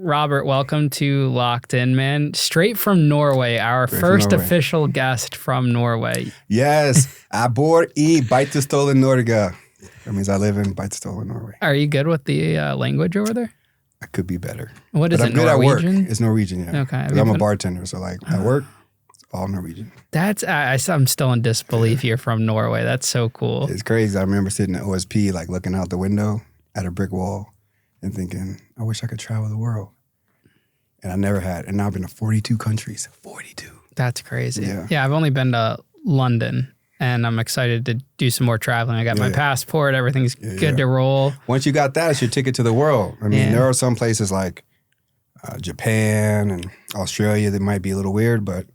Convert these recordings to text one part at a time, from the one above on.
Robert, welcome to Locked In, man. Straight from Norway, our first official guest from Norway. Yes, I bor I Beitestolen Norge. That means I live in Beitestolen, Norway. Are you good with the language over there? I could be better. What is but it, I'm Norwegian? Good at work. It's Norwegian, yeah. Okay. I'm a bartender, so like at work, it's all Norwegian. I'm still in disbelief you're from Norway. That's so cool. It's crazy. I remember sitting at OSP, like looking out the window at a brick wall and thinking, I wish I could travel the world. And I never had. And now I've been to 42 countries. 42. That's crazy. Yeah, I've only been to London, and I'm excited to do some more traveling. I got my passport. Everything's good to roll. Once you got that, it's your ticket to the world. I mean, there are some places like Japan and Australia that might be a little weird, but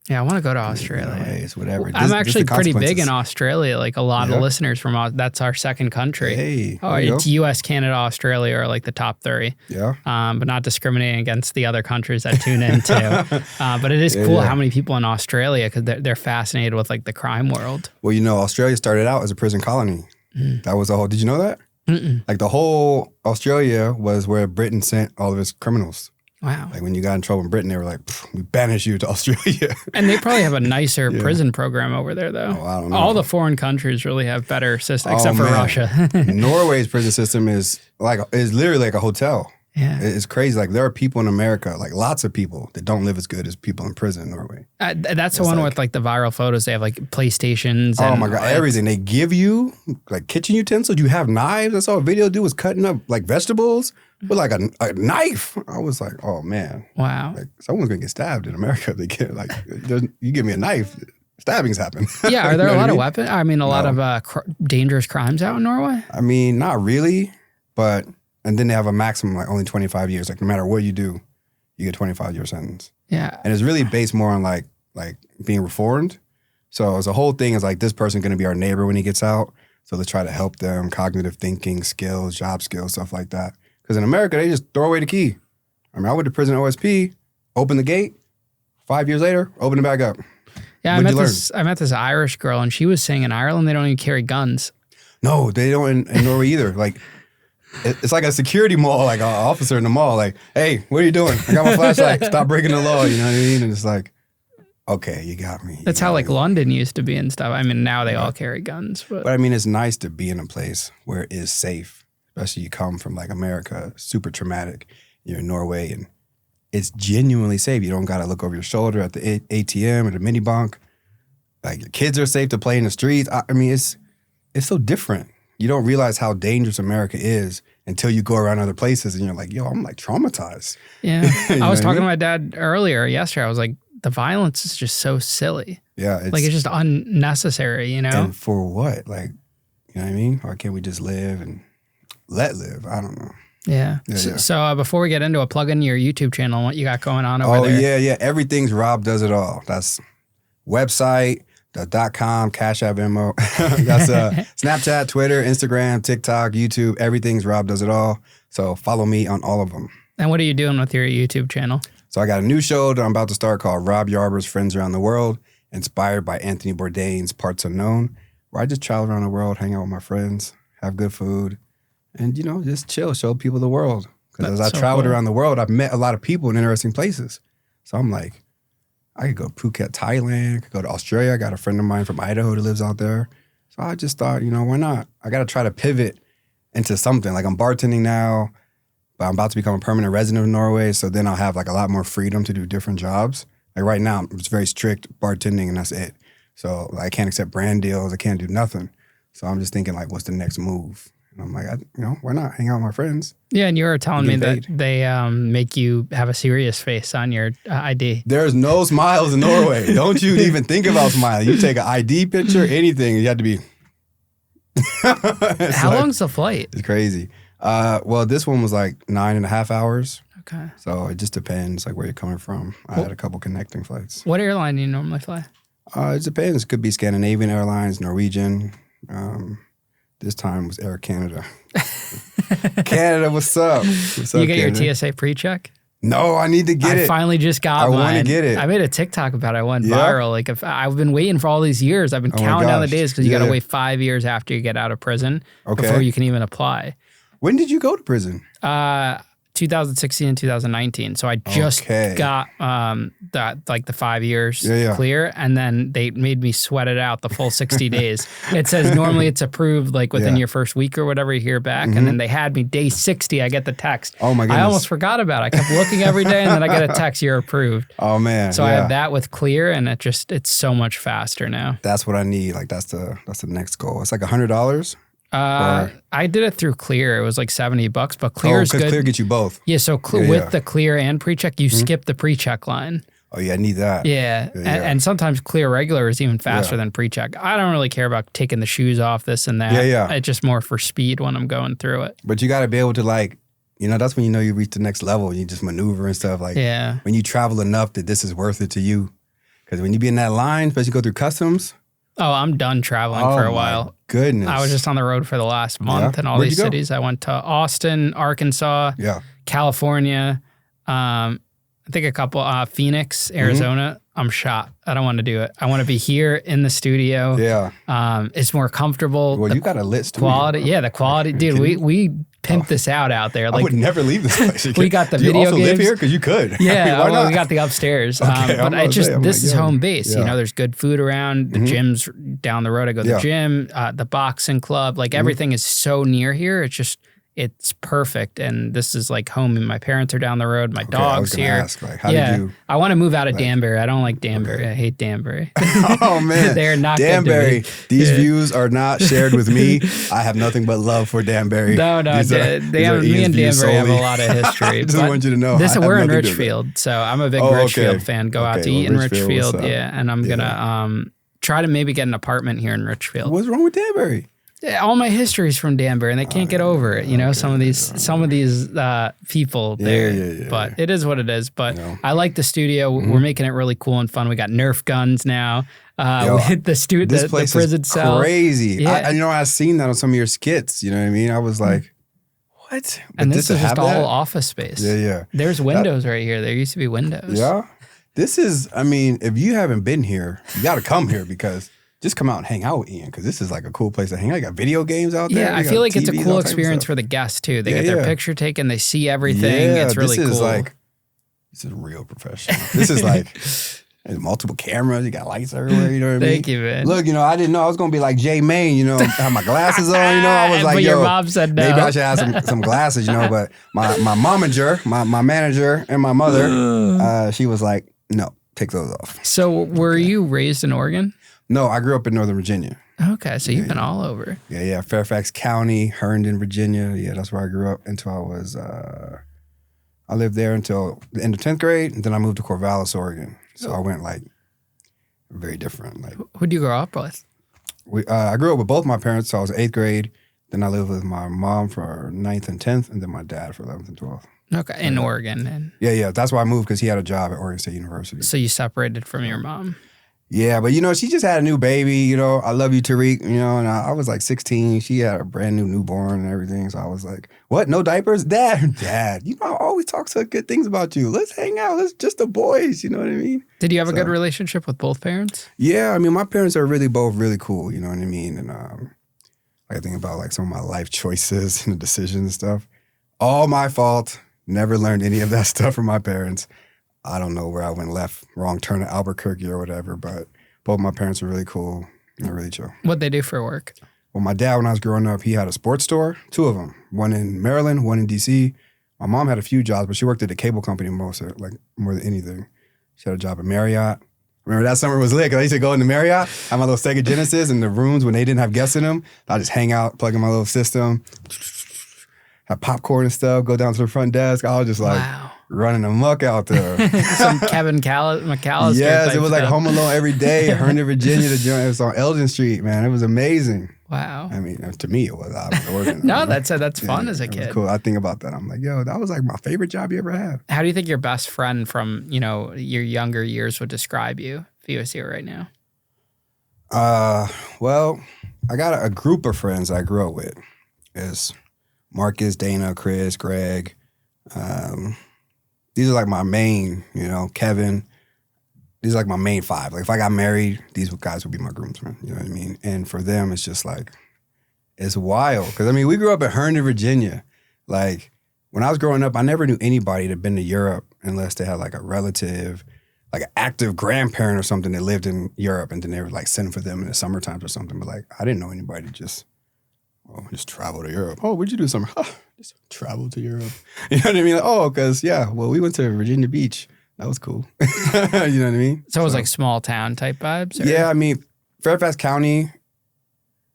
yeah, I want to go to Australia. It's whatever. I'm actually pretty big in Australia. Like a lot of listeners from that's our second country. Hey, it's U.S., Canada, Australia are like the top three. Yeah. But not discriminating against the other countries that tune in too. But it is cool how many people in Australia, because they're fascinated with like the crime world. Well, you know, Australia started out as a prison colony. That was the whole. Did you know that? Like the whole Australia was where Britain sent all of its criminals. Wow. Like when you got in trouble in Britain, they were like, we banish you to Australia. And they probably have a nicer prison program over there, though. Oh, I don't know. All the foreign countries really have better systems, except for Russia. Norway's prison system is literally like a hotel. Yeah. It's crazy. Like there are people in America, like lots of people that don't live as good as people in prison in Norway. That's the one with like the viral photos. They have like PlayStations. Oh my God, everything. They give you like kitchen utensils. You have knives. I saw a video dude was cutting up like vegetables with like a knife. I was like, oh man. Wow. Like someone's gonna get stabbed in America if they get like, you give me a knife, stabbings happen. Yeah, are there a lot of weapons? I mean, a lot of dangerous crimes out in Norway? I mean, not really, but... And then they have a maximum, like only 25 years. Like no matter what you do, you get 25-year sentence. Yeah. And it's really based more on like being reformed. So it's a whole thing is like this person going to be our neighbor when he gets out. So they try to help them, cognitive thinking skills, job skills, stuff like that. Because in America, they just throw away the key. I mean, I went to prison OSP, opened the gate, 5 years later, open it back up. Yeah, I met this Irish girl, and she was saying in Ireland they don't even carry guns. No, they don't in Norway either. Like, it's like a security mall, like an officer in the mall, like, hey, what are you doing? I got my flashlight. Stop breaking the law. You know what I mean? And it's like, okay, you got me. That's how like London used to be and stuff. I mean, now they all carry guns. But I mean, it's nice to be in a place where it is safe, especially you come from like America, super traumatic. You're in Norway and it's genuinely safe. You don't got to look over your shoulder at the ATM or the mini bank. Like your kids are safe to play in the streets. I mean, it's so different. You don't realize how dangerous America is until you go around other places and you're like, yo, I'm like traumatized. Yeah. I was talking to my dad yesterday. I was like, the violence is just so silly. Yeah. It's just unnecessary, you know? And for what? Like, you know what I mean? Why can't we just live and let live? I don't know. Yeah. So before we get into it, plug in your YouTube channel and what you got going on over there. Yeah. Everything's Rob Does It All. That's website. The .com, Cash App, Venmo. That's Snapchat, Twitter, Instagram, TikTok, YouTube. Everything's Rob Does It All. So follow me on all of them. And what are you doing with your YouTube channel? So I got a new show that I'm about to start called Rob Yarber's Friends Around the World, inspired by Anthony Bourdain's Parts Unknown, where I just travel around the world, hang out with my friends, have good food, and, you know, just chill, show people the world. Because as I traveled around the world, I've met a lot of people in interesting places. So I'm like, I could go to Phuket, Thailand. I could go to Australia. I got a friend of mine from Idaho that lives out there. So I just thought, you know, why not? I got to try to pivot into something. Like I'm bartending now, but I'm about to become a permanent resident of Norway. So then I'll have like a lot more freedom to do different jobs. Like right now, it's very strict bartending and that's it. So I can't accept brand deals. I can't do nothing. So I'm just thinking like, what's the next move? And I'm like, why not hang out with my friends? Yeah, and you were telling me that they make you have a serious face on your ID. There's no smiles in Norway. Don't you even think about smiling. You take an ID picture, anything, you have to be... How long's the flight? It's crazy. Well, this one was like 9.5 hours. Okay. So it just depends like where you're coming from. I had a couple connecting flights. What airline do you normally fly? It depends. It could be Scandinavian Airlines, Norwegian. This time was Air Canada. Canada, what's up? What's up, you get Canada? your TSA pre-check? No, I need to get it. I finally just got mine. I want to get it. I made a TikTok about it. I went viral. Like I've been waiting for all these years. I've been counting down the days because you got to wait 5 years after you get out of prison before you can even apply. When did you go to prison? 2016 and 2019. So I just got that like the 5 years clear, and then they made me sweat it out the full 60 days. It says normally it's approved like within your first week or whatever, you hear back, and then they had me day 60. I get the text. Oh my goodness! I almost forgot about it. I kept looking every day, and then I get a text, you're approved. Oh man! So I had that with clear, and it's so much faster now. That's what I need. Like that's the next goal. It's like $100. I did it through Clear. It was like $70, but Clear is good. Clear gets you both. Yeah, so with the Clear and pre-check, you skip the pre-check line. Oh yeah, I need that. Yeah, and sometimes Clear regular is even faster than pre-check. I don't really care about taking the shoes off, this and that. Yeah. It's just more for speed when I'm going through it. But you got to be able to like, that's when you reach the next level. You just maneuver and stuff. Like when you travel enough that this is worth it to you. Because when you be in that line, especially go through customs. Oh, I'm done traveling for a while. Goodness. I was just on the road for the last month in all these cities. I went to Austin, Arkansas, California, I think a couple, Phoenix, Arizona. I'm shot. I don't want to do it. I want to be here in the studio. Yeah. It's more comfortable. Well, you got a lit studio. Quality. Yeah, the quality. Dude, we pimped this out there. Like, I would never leave this place. We got the video games. You also live here? Because you could. Yeah, why not? We got the upstairs. Okay, but this is home base. Yeah. There's good food around. The gym's down the road. I go to the gym, the boxing club. Like everything is so near here. It's perfect. And this is like home. And my parents are down the road. My dog's here. Ask, like, how did you? I want to move out of Danbury. I don't like Danbury. Okay. I hate Danbury. Oh man, they're not Danbury. These views are not shared with me. I have nothing but love for Danbury. No, me and Danbury have a lot of history. I just want you to know. We're in Richfield, so I'm a big Richfield fan. Go out to eat in Richfield, and I'm gonna try to maybe get an apartment here in Richfield. What's wrong with Danbury? All my history's from Danbury, and they can't get over it. Some of these people there. But it is what it is. But I like the studio. We're making it really cool and fun. We got Nerf guns now. With the prison cell. Crazy. Yeah. I've seen that on some of your skits. You know what I mean? I was like, what? And this is just all office space. Yeah. There's windows right here. There used to be windows. Yeah. This is, if you haven't been here, you got to come here because just come out and hang out with Ian because this is like a cool place to hang out. You got video games out there. Yeah, I feel like it's a cool experience for the guests too. They get their picture taken. They see everything. Yeah, it's really cool. This is real professional. This is like there's multiple cameras. You got lights everywhere. You know what I mean? Thank you, man. Look, I didn't know I was going to be like Jay Maine, have my glasses on, I was like, but your mom said no. Maybe I should have some glasses, but my momager, my manager and my mother, she was like, no, take those off. So were you raised in Oregon? No, I grew up in Northern Virginia. Okay, so you've been all over. Yeah. Fairfax County, Herndon, Virginia. Yeah, that's where I grew up until I was, I lived there until the end of 10th grade, and then I moved to Corvallis, Oregon. So I went very different. Who'd you grow up with? I grew up with both my parents, so I was 8th grade. Then I lived with my mom for 9th and 10th, and then my dad for 11th and 12th. Okay, in Oregon. Yeah. That's why I moved, because he had a job at Oregon State University. So you separated from your mom? Yeah, but she just had a new baby, I love you, Tariq, and I was like 16. She had a brand new newborn and everything. So I was like, what, no diapers? Dad, I always talk so good things about you. Let's hang out. Let's just the boys, you know what I mean? Did you have a good relationship with both parents? Yeah, my parents are both really cool, you know what I mean? And I think about some of my life choices and the decisions and stuff. All my fault. Never learned any of that stuff from my parents. I don't know where I went left, wrong turn at Albuquerque or whatever, but both my parents are really cool and really chill. What'd they do for work? Well, my dad, when I was growing up, he had a sports store, 2 of them, one in Maryland, one in D.C. My mom had a few jobs, but she worked at the cable company more than anything. She had a job at Marriott. Remember that summer was lit because I used to go into Marriott, have my little Sega Genesis in the rooms when they didn't have guests in them. I'd just hang out, plug in my little system, have popcorn and stuff, go down to the front desk. I was just running amok out there. Some Kevin McAllister. Yes, it was like Home Alone every day. Herndon, Virginia. It was on Eldon Street, man. It was amazing. Wow. To me, it was. I was Oregon. No, that's fun as a kid. Cool. I think about that. I'm like, that was my favorite job you ever had. How do you think your best friend from your younger years would describe you if he was here right now? Well, I got a group of friends I grew up with. It's Marcus, Dana, Chris, Greg. These are my main, Kevin. These are my main 5. If I got married, these guys would be my groomsmen. You know what I mean? And for them, it's just it's wild. Because, we grew up in Herndon, Virginia. when I was growing up, I never knew anybody that had been to Europe unless they had like a relative, like an active grandparent or something that lived in Europe, and then they were like sending for them in the summer times or something. But like, I didn't know anybody just travel to Europe. Oh, what'd you do summer? Just travel to Europe. You know what I mean? Like, oh, because we went to Virginia Beach. That was cool. You know what I mean? So it was like small town type vibes? Or? Yeah, I mean, Fairfax County,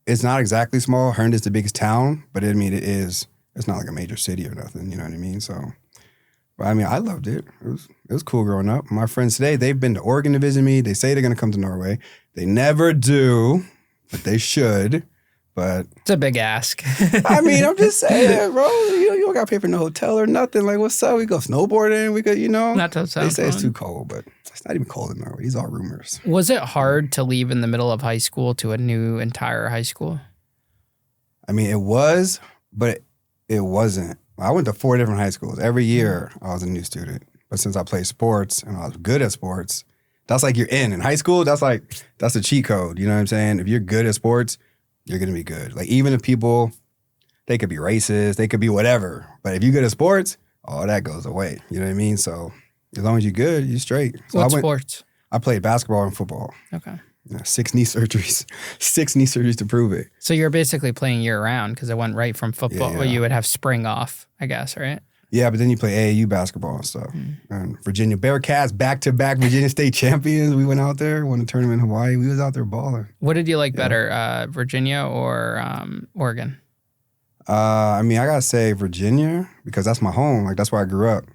it's not exactly small. Herndon's the biggest town, but I mean, it's not like a major city or nothing. You know what I mean? So, but I mean, I loved it. It was cool growing up. My friends today, they've been to Oregon to visit me. They say they're going to come to Norway. They never do, but they should. But it's a big ask. I mean, I'm just saying, bro. You don't got to pay for no hotel or nothing. Like, what's up? We go snowboarding. We could, Not to sound they say fun. it's too cold, but it's not even cold in Norway. These are rumors. Was it hard to leave in the middle of high school to a new entire high school? I mean, it was, but it wasn't. I went to 4 different high schools. Every year, I was a new student. But since I played sports and I was good at sports, that's like you're in high school. That's a cheat code. You know what I'm saying? If you're good at sports, you're going to be good. Like, even if people, they could be racist, they could be whatever. But if you're good at sports, all that goes away. You know what I mean? So as long as you're good, you're straight. So what sports? I played basketball and football. Okay. 6 knee surgeries. 6 knee surgeries to prove it. So you're basically playing year round because it went right from football. Yeah. Well, you would have spring off, I guess, right? Yeah, but then you play AAU basketball and stuff. And Virginia Bearcats, back-to-back Virginia State champions. We went out there, won a tournament in Hawaii. We was out there balling. What did you like better, Virginia or Oregon? I mean, I got to say Virginia because that's my home. Like, that's where I grew up.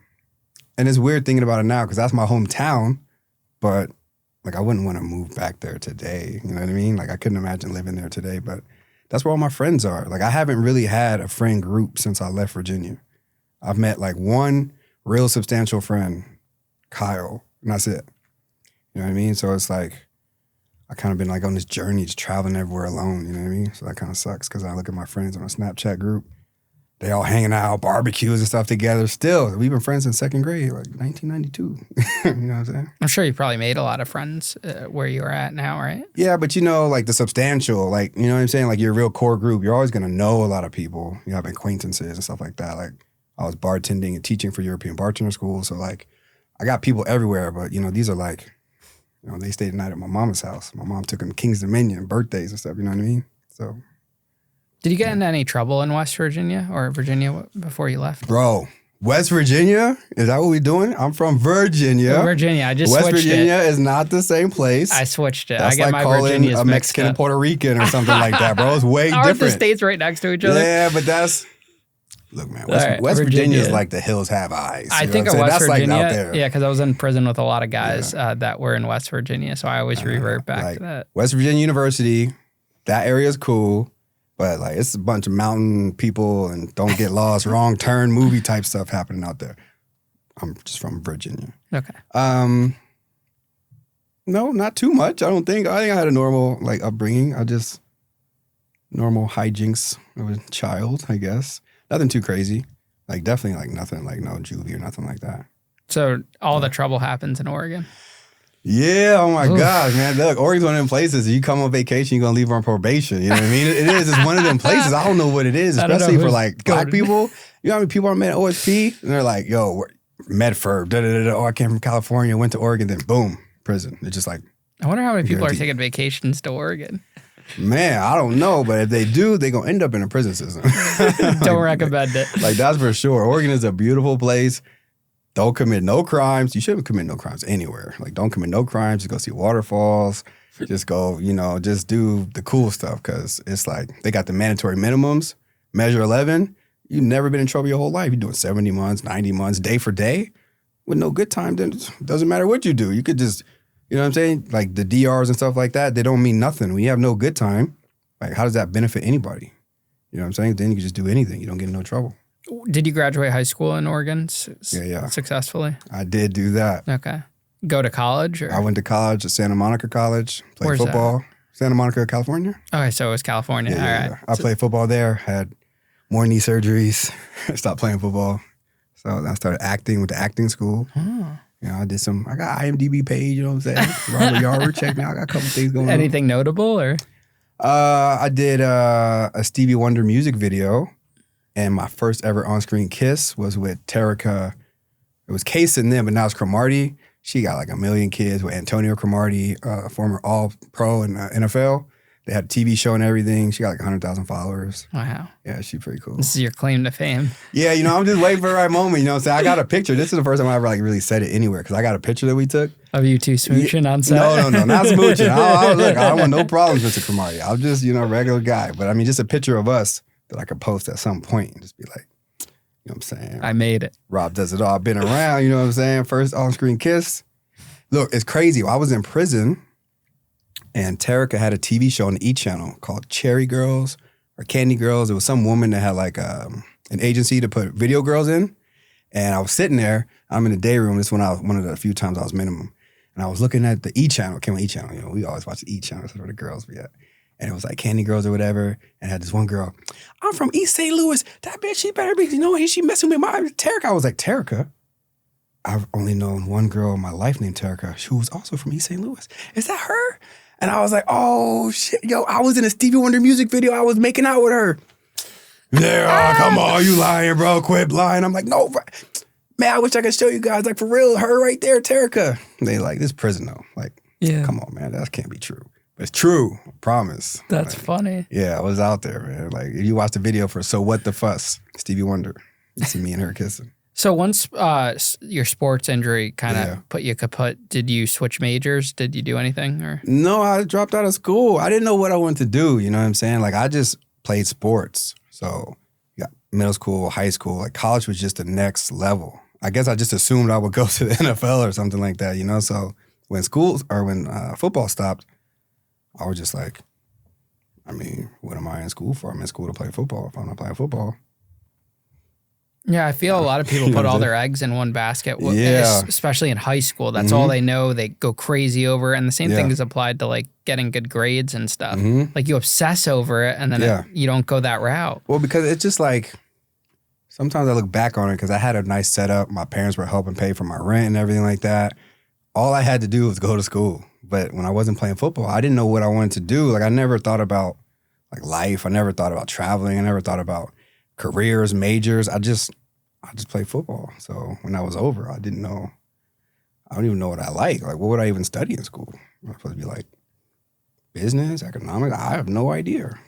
And it's weird thinking about it now because that's my hometown. But, like, I wouldn't want to move back there today. You know what I mean? Like, I couldn't imagine living there today. But that's where all my friends are. Like, I haven't really had a friend group since I left Virginia. I've met like one real substantial friend, Kyle, and that's it. You know what I mean? So it's like, I kind of been like on this journey, just traveling everywhere alone, you know what I mean? So that kind of sucks because I look at my friends on a Snapchat group. They all hanging out, barbecues and stuff together. Still, we've been friends since 2nd grade, like 1992. You know what I'm saying? I'm sure you probably made a lot of friends where you're at now, right? Yeah, but like the substantial, like, you know what I'm saying? Like your real core group, you're always going to know a lot of people. You have acquaintances and stuff like that. Like, I was bartending and teaching for European bartender school. So, like, I got people everywhere. But, these are like, they stayed the night at my mama's house. My mom took them to King's Dominion, birthdays and stuff. You know what I mean? So. Did you get into any trouble in West Virginia or Virginia before you left? Bro, West Virginia? Is that what we're doing? I'm from Virginia. Virginia. I just West switched Virginia it. is not the same place. I switched it. That's I get like my calling Virginias a Mexican and Puerto Rican or something like that, bro. It's way Aren't different. the states right next to each other? Yeah, but that's... Look, man, West Virginia is like the hills have eyes. I think of West Virginia, like out there. Yeah, because I was in prison with a lot of guys that were in West Virginia, so I always revert back to that. West Virginia University, that area is cool, but like it's a bunch of mountain people and don't get lost, wrong turn movie type stuff happening out there. I'm just from Virginia. Okay. No, not too much. I think I had a normal upbringing. Normal hijinks of a child, I guess. Nothing too crazy. Like, definitely, like, nothing, like, no juvie or nothing like that. So, all the trouble happens in Oregon? Yeah, oh my gosh, man. Look, Oregon's one of them places, you come on vacation, you're going to leave on probation. You know what I mean? It is. It's one of them places. I don't know what it is, especially for, like, black people. You know how many people I met at OSP? And they're like, yo, Medford, da-da-da-da. Oh, I came from California, went to Oregon, then boom, prison. It's just like... I wonder how many people are taking vacations to Oregon. Man, I don't know, but if they do, they're going to end up in a prison system. Don't recommend it. Like, that's for sure. Oregon is a beautiful place. Don't commit no crimes. You shouldn't commit no crimes anywhere. Like, don't commit no crimes. Just go see waterfalls. Just go, just do the cool stuff because it's like they got the mandatory minimums. Measure 11. You've never been in trouble your whole life. You're doing 70 months, 90 months, day for day with no good time. Then it doesn't matter what you do. You could just... You know what I'm saying? Like the DRs and stuff like that, they don't mean nothing. When you have no good time, like how does that benefit anybody? You know what I'm saying? Then you can just do anything. You don't get in no trouble. Did you graduate high school in Oregon successfully? I did do that. Okay. Go to college? Or? I went to college at Santa Monica College, played Where's football. That? Santa Monica, California. Okay, so it was California. Yeah, all right. I played football there, had more knee surgeries, stopped playing football. So I started acting with the acting school. Oh. I got IMDb page, you know what I'm saying? Robert Yarber, check me out. I got a couple things going on. Anything notable or? I did a Stevie Wonder music video. And my first ever on-screen kiss was with Terica. It was Case and them, but now it's Cromartie. She got like 1 million kids with Antonio Cromartie, former All-Pro in the NFL. They had a TV show and everything. She got like 100,000 followers. Wow. Yeah, she's pretty cool. This is your claim to fame. Yeah, you know, I'm just waiting for the right moment. You know what I'm saying? I got a picture. This is the first time I ever like really said it anywhere because I got a picture that we took. Of you two smooching on set? No, not smooching. Look, I don't want no problems, Mr. Cromartie. I'm just, you know, a regular guy. But I mean, just a picture of us that I could post at some point and just be like, you know what I'm saying? I made it. Rob does it all. I've been around, you know what I'm saying? First on-screen kiss. Look, it's crazy. I was in prison and Terica had a TV show on the E! Channel called Cherry Girls or Candy Girls. It was some woman that had like an agency to put video girls in. And I was sitting there. I'm in the day room. This is one of the few times I was minimum. And I was looking at the E! Channel. It came on E! Channel. You know, we always watch the E! Channel. That's where the girls be at. And it was like Candy Girls or whatever. And I had this one girl, I'm from East St. Louis. That bitch, she better be, you know, she messing with my Terica. I was like, Terica? I've only known one girl in my life named Terica. She was also from East St. Louis. Is that her? And I was like, oh, shit. Yo, I was in a Stevie Wonder music video. I was making out with her. Yeah, come on, you lying, bro. Quit lying. I'm like, no, bro. Man, I wish I could show you guys. Like, for real, her right there, Terica. They like, this prison, though. Like, come on, man. That can't be true. But it's true. I promise. That's like, funny. Yeah, I was out there, man. Like, if you watch the video for So What the Fuss, Stevie Wonder, you see me and her kissing. So once your sports injury kind of put you kaput, did you switch majors? Did you do anything? Or no, I dropped out of school. I didn't know what I wanted to do. You know what I'm saying? Like, I just played sports. So you got middle school, high school. Like, college was just the next level. I guess I just assumed I would go to the NFL or something like that, you know? So when football stopped, I was just like, I mean, what am I in school for? I'm in school to play football. If I'm not playing football. Yeah, I feel a lot of people put all their eggs in one basket, especially in high school. That's all they know. They go crazy over it. And the same thing is applied to like getting good grades and stuff. Like you obsess over it and then you don't go that route. Well, because it's just like, sometimes I look back on it because I had a nice setup. My parents were helping pay for my rent and everything like that. All I had to do was go to school. But when I wasn't playing football, I didn't know what I wanted to do. Like I never thought about like life. I never thought about traveling. I never thought about careers, majors. I just played football. So when that was over, I don't even know what I like. Like, what would I even study in school? Am I supposed to be like business, economics? I have no idea.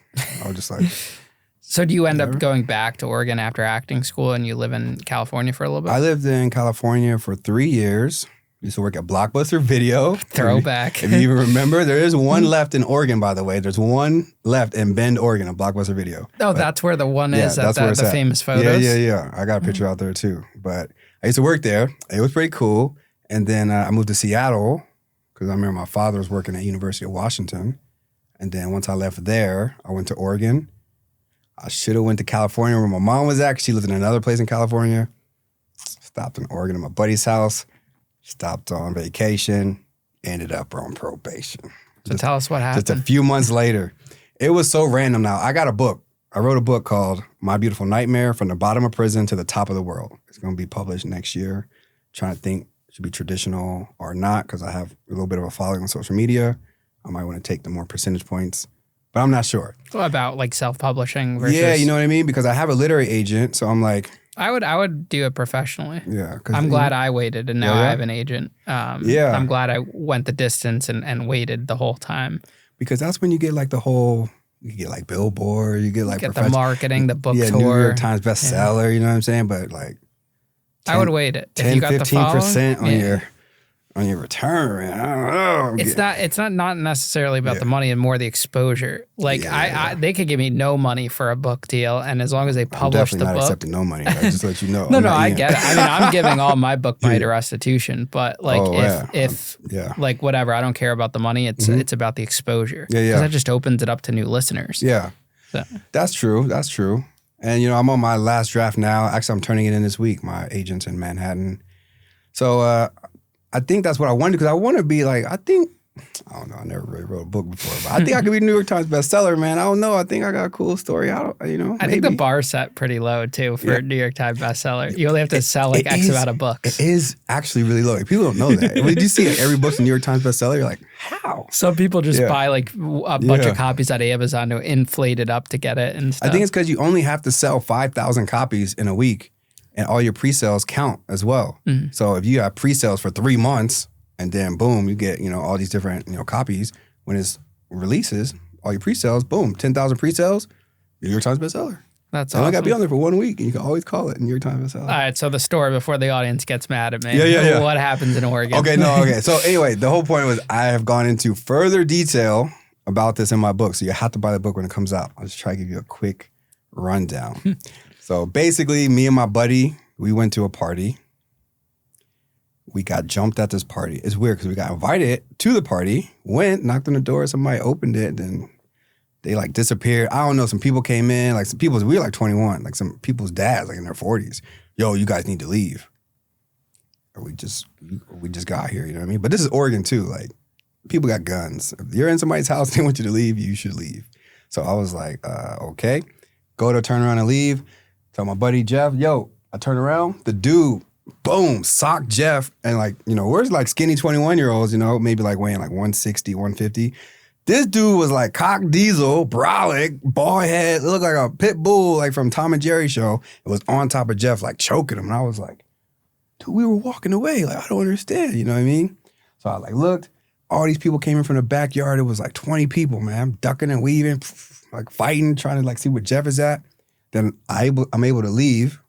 I was just like. So do you end up going back to Oregon after acting school and you live in California for a little bit? I lived in California for 3 years. Used to work at Blockbuster Video. Throwback. If you even remember, there is one left in Oregon, by the way. There's one left in Bend, Oregon, a Blockbuster Video. Oh, that's where the one is, the famous photos? Yeah. I got a picture out there too. But I used to work there. It was pretty cool. And then I moved to Seattle because I remember my father was working at University of Washington. And then once I left there, I went to Oregon. I should have went to California where my mom was at because she lived in another place in California. Stopped in Oregon at my buddy's house. Stopped on vacation, ended up on probation. So tell us what happened. Just a few months later. It was so random now. I got a book. I wrote a book called My Beautiful Nightmare, From the Bottom of Prison to the Top of the World. It's going to be published next year. Trying to think, should be traditional or not, because I have a little bit of a following on social media. I might want to take the more percentage points, but I'm not sure. About like self-publishing versus... Yeah, you know what I mean? Because I have a literary agent, so I'm like... I would do it professionally. Yeah. I'm glad I waited and now I have an agent. I'm glad I went the distance and waited the whole time. Because that's when you get like you get like Billboard, you get like... the marketing, the book tour. New York Times bestseller, you know what I'm saying? But like... I would wait it. 10, if you got 15% on your return, man. I don't know. It's not necessarily about the money and more the exposure. Like they could give me no money for a book deal, and as long as they publish the book, I'm definitely not accepting no money. I just let you know. No, I get it. I mean, I'm giving all my book money to restitution, but like if like whatever, I don't care about the money. It's about the exposure. Because that just opens it up to new listeners. Yeah, so. That's true. And you know, I'm on my last draft now. Actually, I'm turning it in this week. My agent's in Manhattan, so. I think that's what I want to do because I want to be like, I think I don't know. I never really wrote a book before, but I think I could be a New York Times bestseller, man. I don't know. I think I got a cool story. I think the bar set pretty low too for New York Times bestseller. You only have to sell like X amount of books. It is actually really low. Like, people don't know that. When you see like, every book's a New York Times bestseller, you're like, how? Some people just buy like a bunch of copies at Amazon to inflate it up to get it and stuff. I think it's because you only have to sell 5,000 copies in a week, and all your pre-sales count as well. Mm-hmm. So if you have pre-sales for 3 months, and then boom, you get, all these different, copies. When it releases, all your pre-sales, boom, 10,000 pre-sales, New York Times bestseller. That's awesome. I got to be on there for 1 week, and you can always call it New York Times bestseller. All right, so the story before the audience gets mad at me. Yeah. What happens in Oregon? Okay. So anyway, the whole point was I have gone into further detail about this in my book, so you have to buy the book when it comes out. I'll just try to give you a quick rundown. So basically, me and my buddy, we went to a party. We got jumped at this party. It's weird because we got invited to the party, went, knocked on the door, somebody opened it, then they like disappeared. I don't know, some people came in, like some people, we were like 21, like some people's dads, like in their 40s. Yo, you guys need to leave. Or we just got here, you know what I mean? But this is Oregon too, like people got guns. If you're in somebody's house, they want you to leave, you should leave. So I was like, okay. Go to turn around and leave. Tell my buddy Jeff, yo, I turn around, the dude, boom, socked Jeff, and like, we're like skinny 21-year-olds, maybe like weighing like 160, 150. This dude was like cock diesel, brolic, bald head, looked like a pit bull, like from Tom and Jerry show. It was on top of Jeff, like choking him. And I was like, dude, we were walking away. Like, I don't understand, you know what I mean? So I like looked, all these people came in from the backyard. It was like 20 people, man. I'm ducking and weaving, like fighting, trying to like see where Jeff is at. Then I'm able to leave.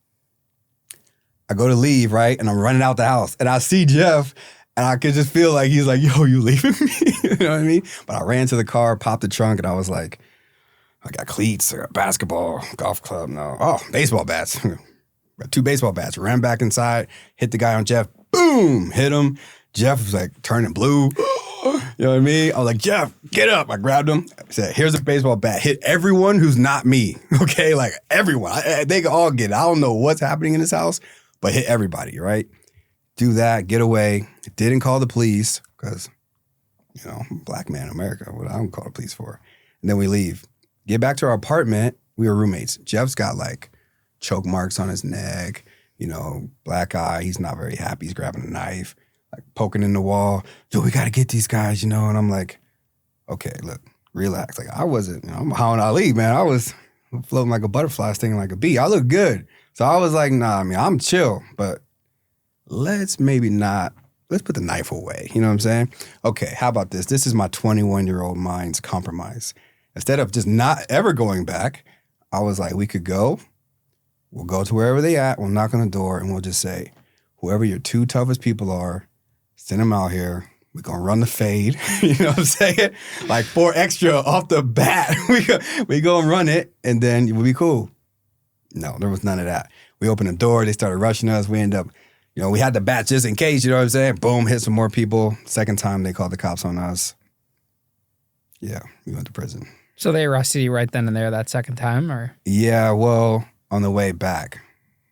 I go to leave, right? And I'm running out the house. And I see Jeff, and I could just feel like he's like, yo, you leaving me? You know what I mean? But I ran to the car, popped the trunk, and I was like, I got cleats, I got basketball, golf club, baseball bats. Got 2 baseball bats. Ran back inside, hit the guy on Jeff, boom, hit him. Jeff was like turning blue. You know what I mean? I was like, Jeff, get up. I grabbed him. I said, here's a baseball bat. Hit everyone who's not me, okay? Like everyone. They can all get it. I don't know what's happening in this house, but hit everybody, right? Do that, get away. Didn't call the police because, black man in America, what I don't call the police for. And then we leave. Get back to our apartment. We were roommates. Jeff's got like choke marks on his neck, black eye. He's not very happy. He's grabbing a knife, like poking in the wall. Yo, we got to get these guys, And I'm like, okay, look, relax. Like I wasn't, I'm Muhammad Ali, man. I was floating like a butterfly, stinging like a bee. I look good. So I was like, nah, I'm chill, but let's put the knife away. You know what I'm saying? Okay, how about this? This is my 21-year-old mind's compromise. Instead of just not ever going back, I was like, we'll go to wherever they at, we'll knock on the door, and we'll just say, whoever your 2 toughest people are, send them out here. We're going to run the fade. You know what I'm saying? Like 4 extra off the bat. we go and run it, and then we'll be cool. No, there was none of that. We opened the door. They started rushing us. We ended up, we had the bats just in case, you know what I'm saying? Boom, hit some more people. Second time, they called the cops on us. Yeah, we went to prison. So they arrested you right then and there that second time, or? Yeah, well, on the way back.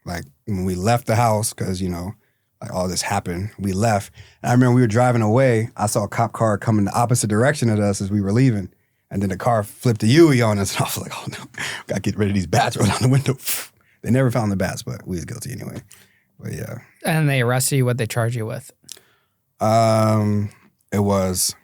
Like, when we left the house, because, like all this happened, we left. And I remember we were driving away. I saw a cop car coming the opposite direction of us as we were leaving. And then the car flipped a U-ey on us. And I was like, oh, no, got to get rid of these bats right out the window. They never found the bats, but we was guilty anyway. But yeah. And they arrested you. What'd they charge you with? It was,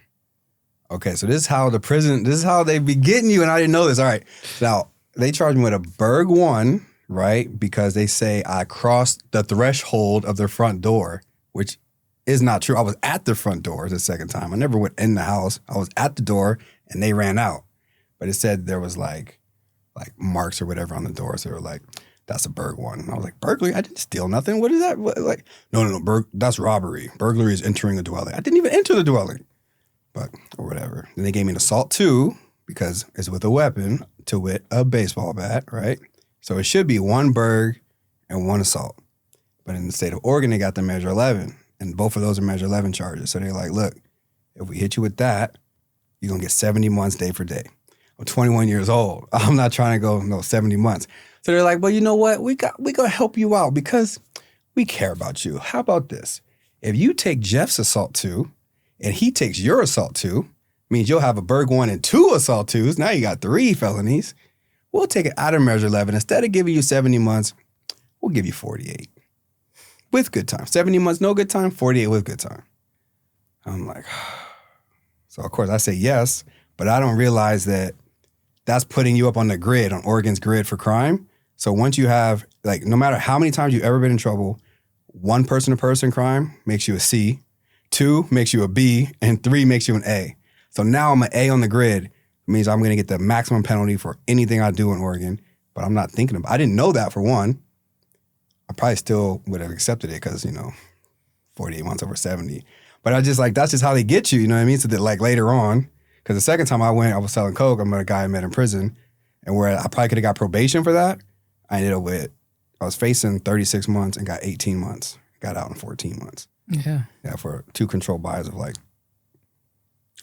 okay, so this is how they be getting you, and I didn't know this. All right. Now, they charged me with a Berg 1, right? Because they say I crossed the threshold of their front door, which is not true. I was at the front door the second time. I never went in the house. I was at the door, and they ran out. But it said there was like marks or whatever on the door. So they were like, that's a Berg 1. And I was like, burglary? I didn't steal nothing. What is that? No. That's robbery. Burglary is entering a dwelling. I didn't even enter the dwelling. But, or whatever. Then they gave me an assault 2 because it's with a weapon, to wit, a baseball bat, right? So it should be 1 Berg and 1 assault. But in the state of Oregon, they got the Measure 11. And both of those are Measure 11 charges. So they're like, look, if we hit you with that, you're going to get 70 months day for day. I'm 21 years old. I'm not trying to go 70 months. So they're like, well, you know what? We going to help you out because we care about you. How about this? If you take Jeff's assault 2, and he takes your assault 2, means you'll have a Berg 1 and 2 assault 2s. Now you got 3 felonies. We'll take it out of Measure 11. Instead of giving you 70 months, we'll give you 48 with good time. 70 months, no good time, 48 with good time. I'm like, so of course I say yes, but I don't realize that that's putting you up on the grid, on Oregon's grid for crime. So once you have, like, no matter how many times you've ever been in trouble, 1 person-to-person crime makes you a C, 2 makes you a B, and 3 makes you an A. So now I'm an A on the grid. It means I'm going to get the maximum penalty for anything I do in Oregon, but I'm not thinking about it. I didn't know that, for one. I probably still would have accepted it because, 48 months over 70. But I just, like, that's just how they get you, you know what I mean? So that, like, later on, because the second time I went, I was selling coke. I met a guy I met in prison, and where I probably could have got probation for that, I ended up I was facing 36 months and got 18 months. Got out in 14 months. Yeah. Yeah, for 2 controlled buys of, like,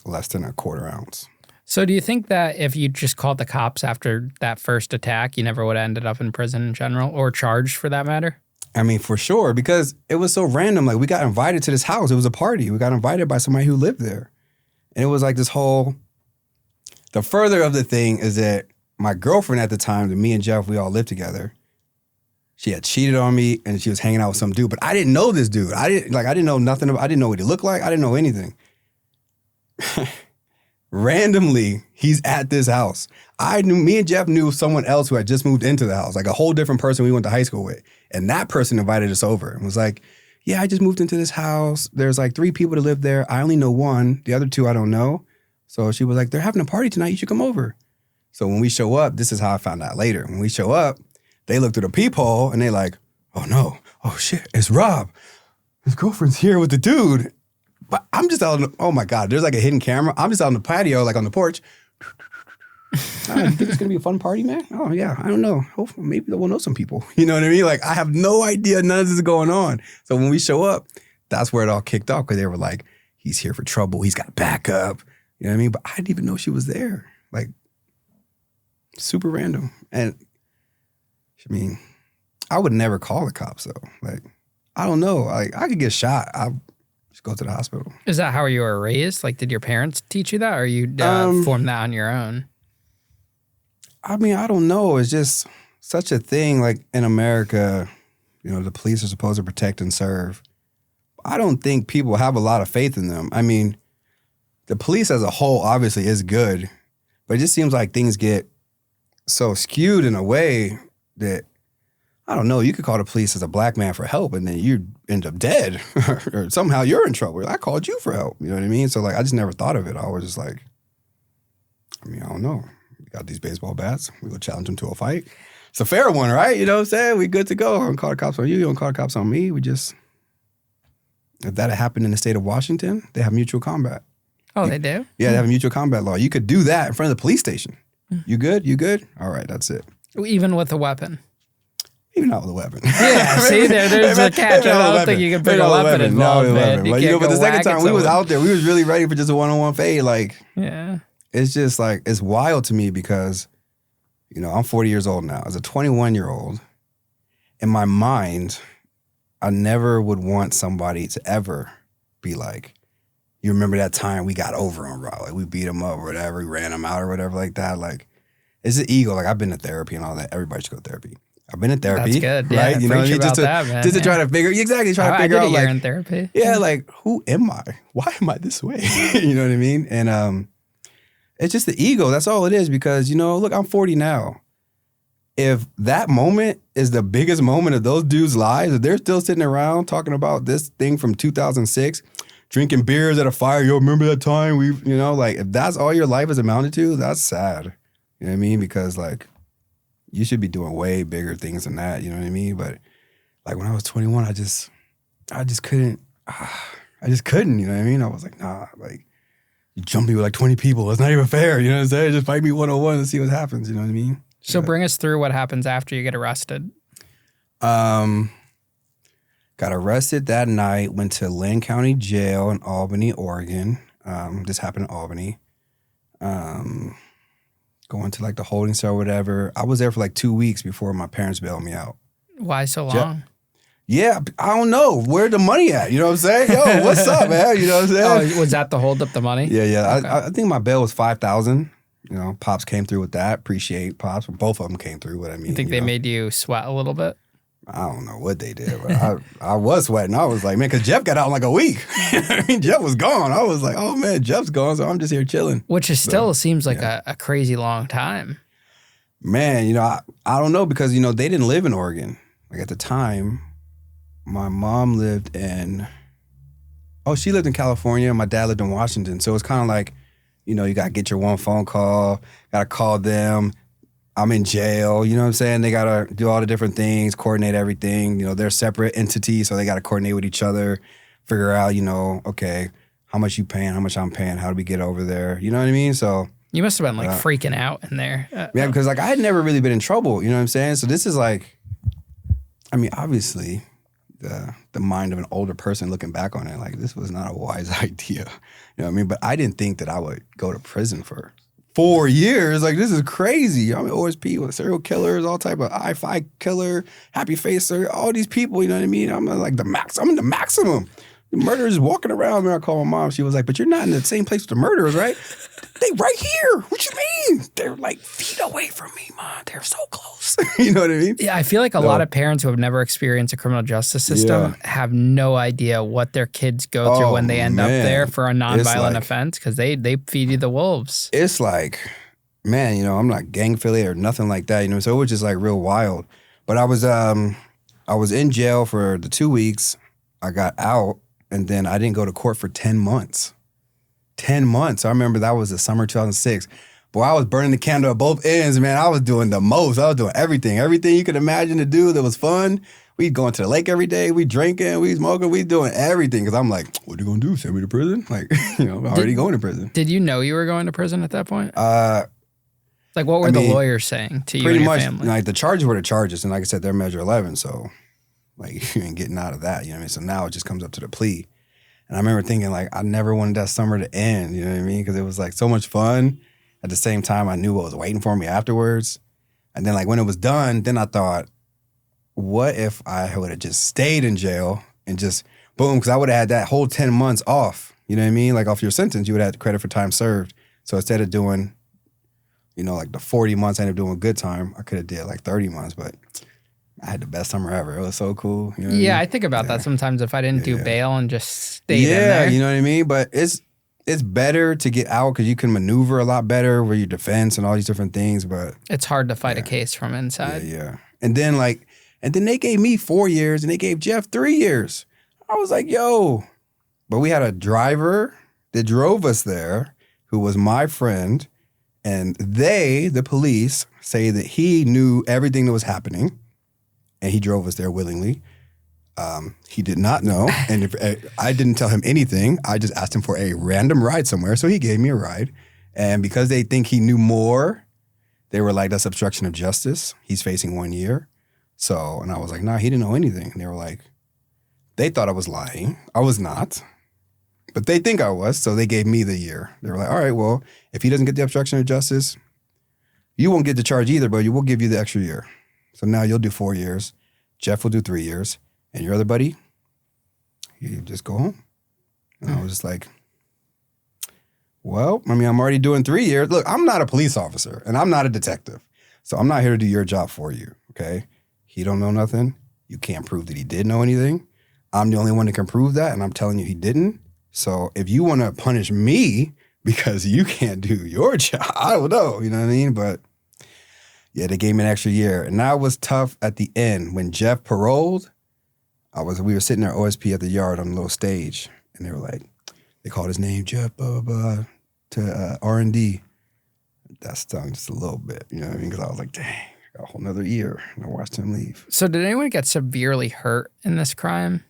less than a quarter ounce. So do you think that if you just called the cops after that first attack, you never would have ended up in prison in general, or charged for that matter? I mean, for sure, because it was so random. Like, we got invited to this house. It was a party. We got invited by somebody who lived there. And it was like this whole, the further of the thing is that my girlfriend at the time, that me and Jeff, we all lived together, she had cheated on me and she was hanging out with some dude, but I didn't know this dude. I didn't know nothing about, I didn't know what he looked like. I didn't know anything. Randomly, he's at this house. Me and Jeff knew someone else who had just moved into the house, like a whole different person we went to high school with. And that person invited us over and was like, yeah, I just moved into this house. There's like 3 people to live there. I only know 1. The other 2 I don't know. So she was like, they're having a party tonight. You should come over. So when we show up, this is how I found out later. When we show up, they look through the peephole and they like, oh no, oh shit, it's Rob. His girlfriend's here with the dude. But I'm just out oh my God, there's like a hidden camera. I'm just out on the patio, like on the porch. You think it's gonna be a fun party, man? Oh yeah, I don't know. Hopefully, maybe we'll know some people. You know what I mean? Like, I have no idea none of this is going on. So when we show up, that's where it all kicked off, because they were like, he's here for trouble. He's got backup. You know what I mean? But I didn't even know she was there. Like, super random. And I mean, I would never call the cops though. Like, I don't know. Like, I could get shot. I'll just go to the hospital. Is that how you were raised? Like, did your parents teach you that, or you formed that on your own? I mean, I don't know. It's just such a thing. Like, in America, the police are supposed to protect and serve. I don't think people have a lot of faith in them. I mean, the police as a whole obviously is good, but it just seems like things get so skewed in a way that, I don't know, you could call the police as a black man for help and then you end up dead or somehow you're in trouble. I called you for help. You know what I mean? So, like, I just never thought of it. I was just like, I don't know. We got these baseball bats. We go challenge them to a fight. It's a fair one, right? You know what I'm saying? We good to go. I don't call the cops on you. You don't call the cops on me. We just, if that had happened in the state of Washington, they have mutual combat. Oh, they do? Yeah, they have a mutual combat law. You could do that in front of the police station. You good? You good? All right, that's it. Even with a weapon? Even not with a weapon. Yeah, see, there's a catch. I don't think you can bring a weapon involved, man. But the second time we was out there, we was really ready for just a one-on-one fade. Like, yeah. It's just like, it's wild to me because, I'm 40 years old now. As a 21-year-old, in my mind, I never would want somebody to ever be like, you remember that time we got over on Rob? Like, we beat him up or whatever, we ran him out or whatever like that. Like, it's an ego. Like, I've been to therapy and all that. Everybody should go to therapy. I've been in therapy. That's good. Right? Yeah, you know what I mean? Just to try to figure, try to figure out, like, in therapy. Yeah, like, who am I? Why am I this way? You know what I mean? And it's just the ego. That's all it is. Because, look, I'm 40 now. If that moment is the biggest moment of those dudes' lives, if they're still sitting around talking about this thing from 2006, drinking beers at a fire, remember that time like, if that's all your life is amounted to, that's sad. You know what I mean? Because, like, you should be doing way bigger things than that. You know what I mean? But, like, when I was 21, I just couldn't. I just couldn't. You know what I mean? I was like, nah, like, you jump me with like 20 people. It's not even fair. You know what I'm saying? Just fight me one-on-one and see what happens. You know what I mean? So bring us through what happens after you get arrested. Got arrested that night, went to Lynn County Jail in Albany, Oregon. This happened in Albany. Going to like the holding cell or whatever. I was there for like 2 weeks before my parents bailed me out. Why so long? Yeah, I don't know. Where the money at? You know what I'm saying? Yo, what's up, man? You know what I'm saying? Oh, was that the holdup, the money? Yeah. Okay. I think my bail was $5,000. You know, Pops came through with that. Appreciate Pops. Both of them came through. What I mean, you think they made you sweat a little bit? I don't know what they did, but I was sweating. I was like, man, because Jeff got out in like a week. I mean, Jeff was gone. I was like, oh man, Jeff's gone, so I'm just here chilling. Which is still seems like a crazy long time. Man, you know, I don't know because, you know, they didn't live in Oregon. Like at the time, my mom lived in, she lived in California. My dad lived in Washington. So it's kind of like, you know, you got to get your one phone call, got to call them. I'm in jail, you know what I'm saying? They got to do all the different things, coordinate everything. You know, they're separate entities, so they got to coordinate with each other, figure out, you know, okay, how much you paying, how much I'm paying, how do we get over there? You know what I mean? So you must have been like freaking out in there. Yeah, because like I had never really been in trouble, you know what I'm saying? So this is like, I mean, obviously, the mind of an older person looking back on it, like this was not a wise idea. You know what I mean? But I didn't think that I would go to prison for 4 years. Like this is crazy. I'm an OSP with serial killers, all type of I-5 killer, happy facer, all these people, you know what I mean? I'm like I'm in the maximum. The murderers walking around. I called my mom. She was like, but you're not in the same place with the murderers, right? They right here. What you mean? They're like feet away from me, Mom. They're so close. You know what I mean? Yeah, I feel like a lot of parents who have never experienced a criminal justice system have no idea what their kids go through when they end up there for a nonviolent offense because they feed you the wolves. It's like, man, you know, I'm not gang affiliated or nothing like that, you know, so it was just like real wild. But I was in jail for the 2 weeks. I got out, and then I didn't go to court for 10 months. 10 months. I remember that was the summer 2006. Boy, I was burning the candle at both ends, man. I was doing the most. I was doing everything you could imagine to do that was fun. We'd go into the lake every day. We drinking, we smoking, we doing everything. Because I'm like, what are you going to do? Send me to prison? Like, you know, I'm already going to prison. Did you know you were going to prison at that point? Like, what were the lawyers saying to you and your family? Like, the charges were the charges. And like I said, they're Measure 11. So, like, you ain't getting out of that. You know what I mean? So now it just comes up to the plea. And I remember thinking, like, I never wanted that summer to end. You know what I mean? Because it was, like, so much fun. At the same time, I knew what was waiting for me afterwards. And then, like, when it was done, then I thought, what if I would have just stayed in jail and just, boom, because I would have had that whole 10 months off. You know what I mean? Like, off your sentence, you would have had credit for time served. So instead of doing, you know, like the 40 months I ended up doing good time, I could have did, like, 30 months. But I had the best summer ever. It was so cool. You know what I mean? I think about that sometimes if I didn't do bail and just stayed in there. Yeah, you know what I mean? But it's better to get out because you can maneuver a lot better with your defense and all these different things. But it's hard to fight a case from inside. Yeah. And then they gave me 4 years and they gave Jeff 3 years. I was like, yo. But we had a driver that drove us there who was my friend. And the police, say that he knew everything that was happening. And he drove us there willingly. He did not know. And I didn't tell him anything. I just asked him for a random ride somewhere. So he gave me a ride. And because they think he knew more, they were like, that's obstruction of justice. He's facing 1 year. So, and I was like, nah, he didn't know anything. And they were like, they thought I was lying. I was not. But they think I was. So they gave me the year. They were like, all right, well, if he doesn't get the obstruction of justice, you won't get the charge either, but we'll give you the extra year. So now you'll do 4 years. Jeff will do 3 years. And your other buddy, you just go home. And I was just like, well, I mean, I'm already doing 3 years. Look, I'm not a police officer and I'm not a detective. So I'm not here to do your job for you, okay? He don't know nothing. You can't prove that he did know anything. I'm the only one that can prove that, and I'm telling you he didn't. So if you want to punish me because you can't do your job, I don't know, you know what I mean? But yeah, they gave me an extra year. And that was tough at the end. When Jeff paroled, we were sitting there OSP at the yard on a little stage, and they were like, they called his name, Jeff, blah, blah, blah, to R&D. That stung just a little bit, you know what I mean? Because I was like, dang, I got a whole nother year. And I watched him leave. So did anyone get severely hurt in this crime?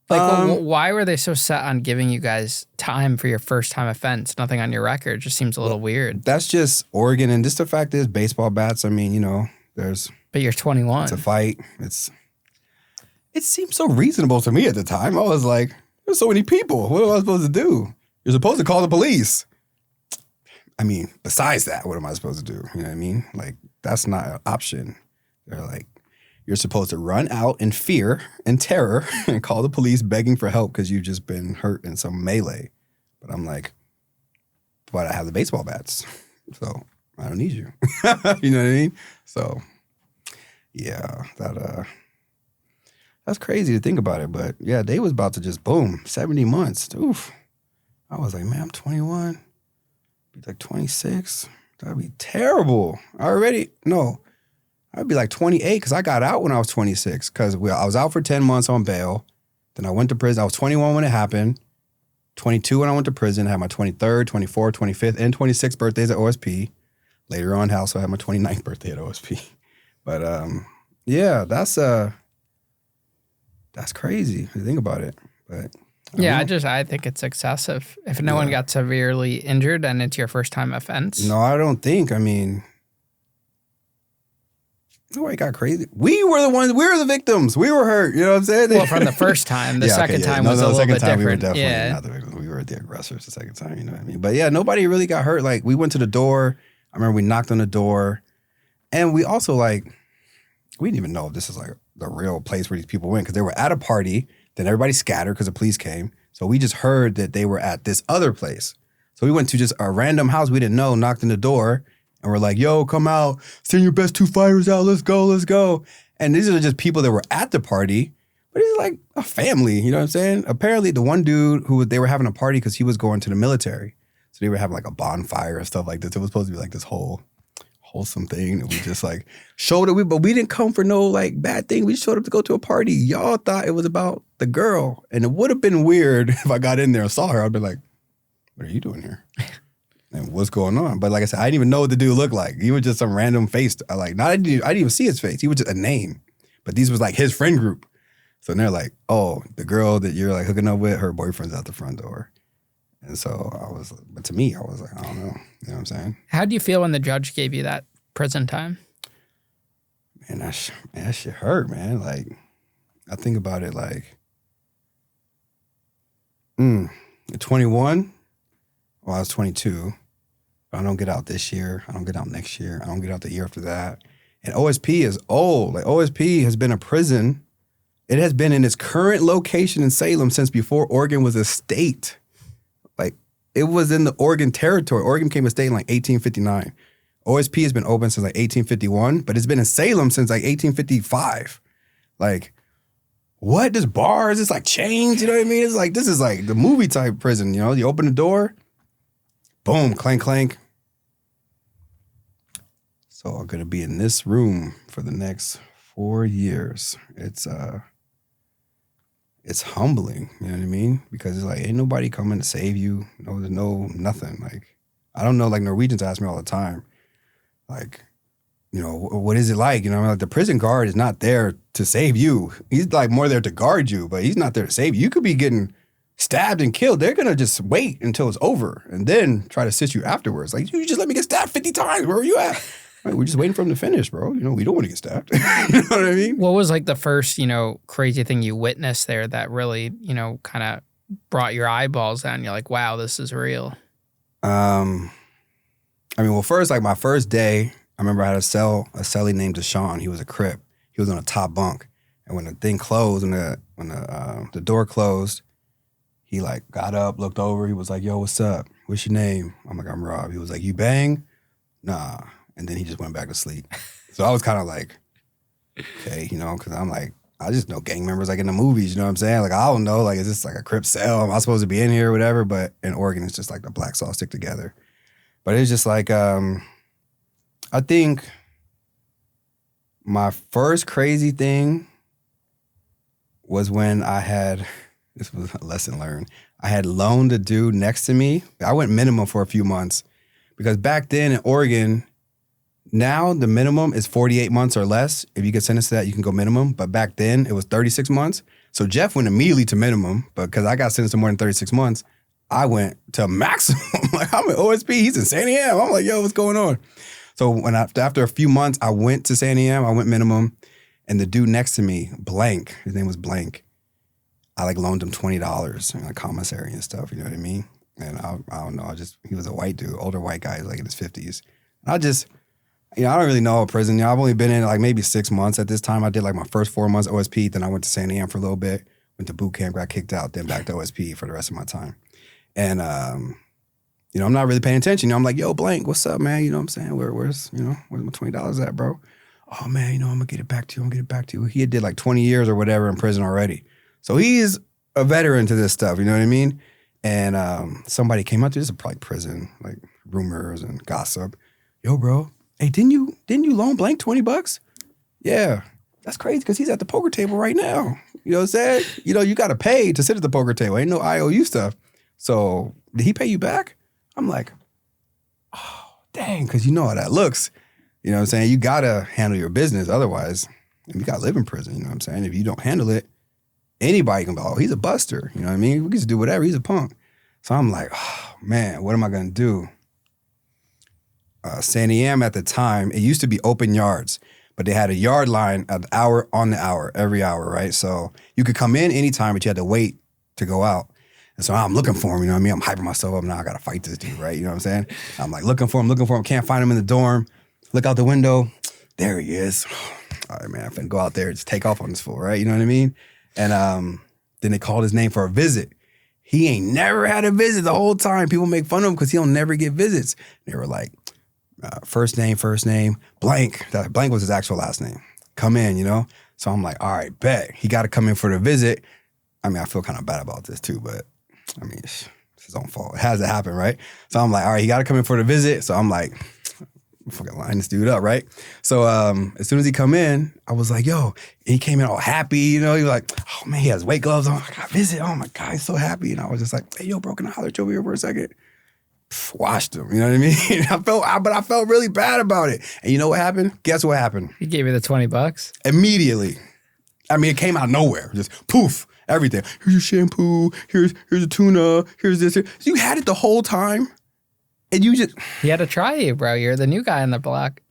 Like, why were they so set on giving you guys time for your first time offense? Nothing on your record. It just seems a little weird. That's just Oregon. And just the fact is, baseball bats, I mean, you know, there's... But you're 21. It's a fight. It seemed so reasonable to me at the time. I was like, there's so many people. What am I supposed to do? You're supposed to call the police. I mean, besides that, what am I supposed to do? You know what I mean? Like, that's not an option. They're like, you're supposed to run out in fear and terror and call the police begging for help because you've just been hurt in some melee. But I'm like, but I have the baseball bats, so I don't need you. You know what I mean? So, yeah, that's crazy to think about it. But yeah, they was about to just boom, 70 months. Oof. I was like, man, I'm 21. Be like 26. That'd be terrible. I'd be like 28 because I got out when I was 26 because I was out for 10 months on bail. Then I went to prison. I was 21 when it happened. 22 when I went to prison. I had my 23rd, 24th, 25th, and 26th birthdays at OSP. Later on, I also had my 29th birthday at OSP. But yeah, that's crazy to think about it. But I think it's excessive. If no one got severely injured and it's your first time offense. No, I don't think. I mean, nobody got crazy. We were the victims. We were hurt. You know what I'm saying? Well, from the first time. The second time was a little bit different. We were definitely not the victims. We were the aggressors the second time. You know what I mean? But yeah, nobody really got hurt. Like, we went to the door. I remember we knocked on the door. And we also, like, we didn't even know if this is, like, the real place where these people went because they were at a party. Then everybody scattered because the police came. So we just heard that they were at this other place. So we went to just a random house we didn't know, knocked on the door. And we're like, yo, come out, send your best 2 fighters out, let's go. And these are just people that were at the party, but it's like a family, you know what I'm saying? Apparently the one dude they were having a party because he was going to the military. So they were having like a bonfire and stuff like this. It was supposed to be like this whole wholesome thing that we just like showed it. But we didn't come for no like bad thing. We showed up to go to a party. Y'all thought it was about the girl. And it would have been weird if I got in there and saw her. I'd be like, what are you doing here? And what's going on? But like I said, I didn't even know what the dude looked like. He was just some random face. I didn't even see his face. He was just a name. But these was like his friend group. So they're like, oh, the girl that you're like hooking up with, her boyfriend's out the front door. And so but to me, I was like, I don't know. You know what I'm saying? How do you feel when the judge gave you that prison time? Man, that shit hurt, man. Like, I think about it like, 21, well, I was 22. I don't get out this year. I don't get out next year. I don't get out the year after that. And OSP is old. Like, OSP has been a prison. It has been in its current location in Salem since before Oregon was a state. Like, it was in the Oregon territory. Oregon became a state in like 1859. OSP has been open since like 1851, but it's been in Salem since like 1855. Like, what? There's bars, it's like chains, you know what I mean? It's like, this is like the movie type prison, you know? You open the door, boom, clank, clank. So I'm gonna be in this room for the next 4 years. It's humbling, you know what I mean? Because it's like, ain't nobody coming to save you. No, there's nothing. Like, I don't know, like Norwegians ask me all the time, like, you know, what is it like? You know, like the prison guard is not there to save you. He's like more there to guard you, but he's not there to save you. You could be getting stabbed and killed. They're going to just wait until it's over and then try to assist you afterwards. Like, you just let me get stabbed 50 times. Where are you at? Like, we're just waiting for him to finish, bro. You know, we don't want to get stabbed. You know what I mean? What was like the first, you know, crazy thing you witnessed there that really, you know, kind of brought your eyeballs down? You're like, wow, this is real. I mean, well, first, like my first day, I remember I had a cellie named Deshaun. He was a Crip. He was on a top bunk. And when the thing closed, when the door closed, he like got up, looked over. He was like, yo, what's up? What's your name? I'm like, I'm Rob. He was like, you bang? Nah. And then he just went back to sleep. So I was kind of like, okay, you know, because I'm like, I just know gang members like in the movies, you know what I'm saying? Like, I don't know, like, is this like a Crip cell? Am I supposed to be in here or whatever? But in Oregon, it's just like the blacks all stick together. But it's just like, I think my first crazy thing was when this was a lesson learned. I had loaned a dude next to me. I went minimum for a few months because back then in Oregon, now the minimum is 48 months or less. If you get sentenced to that, you can go minimum. But back then it was 36 months. So Jeff went immediately to minimum, but because I got sentenced to more than 36 months, I went to maximum. Like, I'm in OSP, he's in San Diego. I'm like, yo, what's going on? So when after a few months, I went to San Diego, I went minimum, and the dude next to me, Blank, his name was Blank, I like loaned him $20 in like commissary and stuff, you know what I mean? And I don't know, he was a white dude, older white guy, like in his 50s. And You know, I don't really know prison. You know, I've only been in like maybe 6 months at this time. I did like my first 4 months OSP. Then I went to Sandy Am for a little bit. Went to boot camp, got kicked out, then back to OSP for the rest of my time. And, you know, I'm not really paying attention. You know, I'm like, yo, Blank, what's up, man? You know what I'm saying? Where's my $20 at, bro? Oh, man, you know, I'm going to get it back to you. He had did like 20 years or whatever in prison already. So he's a veteran to this stuff, you know what I mean? And somebody came up to this, probably prison, like rumors and gossip. Yo, bro, hey, didn't you loan Blank $20? Yeah, that's crazy because he's at the poker table right now. You know what I'm saying? You know, you got to pay to sit at the poker table. Ain't no IOU stuff. So did he pay you back? I'm like, oh, dang, because you know how that looks. You know what I'm saying? You got to handle your business. Otherwise, you got to live in prison. You know what I'm saying? If you don't handle it, anybody can be, oh, he's a buster. You know what I mean? We can just do whatever. He's a punk. So I'm like, oh, man, what am I going to do? Sandy Am at the time, it used to be open yards, but they had a yard line an hour on the hour, every hour, right? So you could come in anytime, but you had to wait to go out. And so I'm looking for him, you know what I mean? I'm hyping myself up. Now I got to fight this dude, right? You know what I'm saying? I'm like looking for him. Can't find him in the dorm. Look out the window. There he is. All right, man, I'm finna go out there and just take off on this fool, right? You know what I mean? And then they called his name for a visit. He ain't never had a visit the whole time. People make fun of him because he don't never get visits. They were like, first name, Blank. Blank was his actual last name. Come in, you know? So I'm like, all right, bet. He got to come in for the visit. I mean, I feel kind of bad about this too, but I mean, it's his own fault. It has to happen, right? So I'm like, all right, he got to come in for the visit. So I'm like, fucking line this dude up, right? So as soon as he come in, I was like, yo, he came in all happy, you know? He was like, oh man, he has weight gloves on. I got a visit. Oh my God, he's so happy. And I was just like, hey, yo, bro, can I holler at you over here for a second? Washed him, you know what I mean? I felt really bad about it. And you know what happened? Guess what happened? He gave you the $20? Immediately. I mean, it came out of nowhere. Just poof, everything. Here's your shampoo. Here's a tuna. Here's this. Here. So you had it the whole time. And you just... He had to try you, bro. You're the new guy on the block.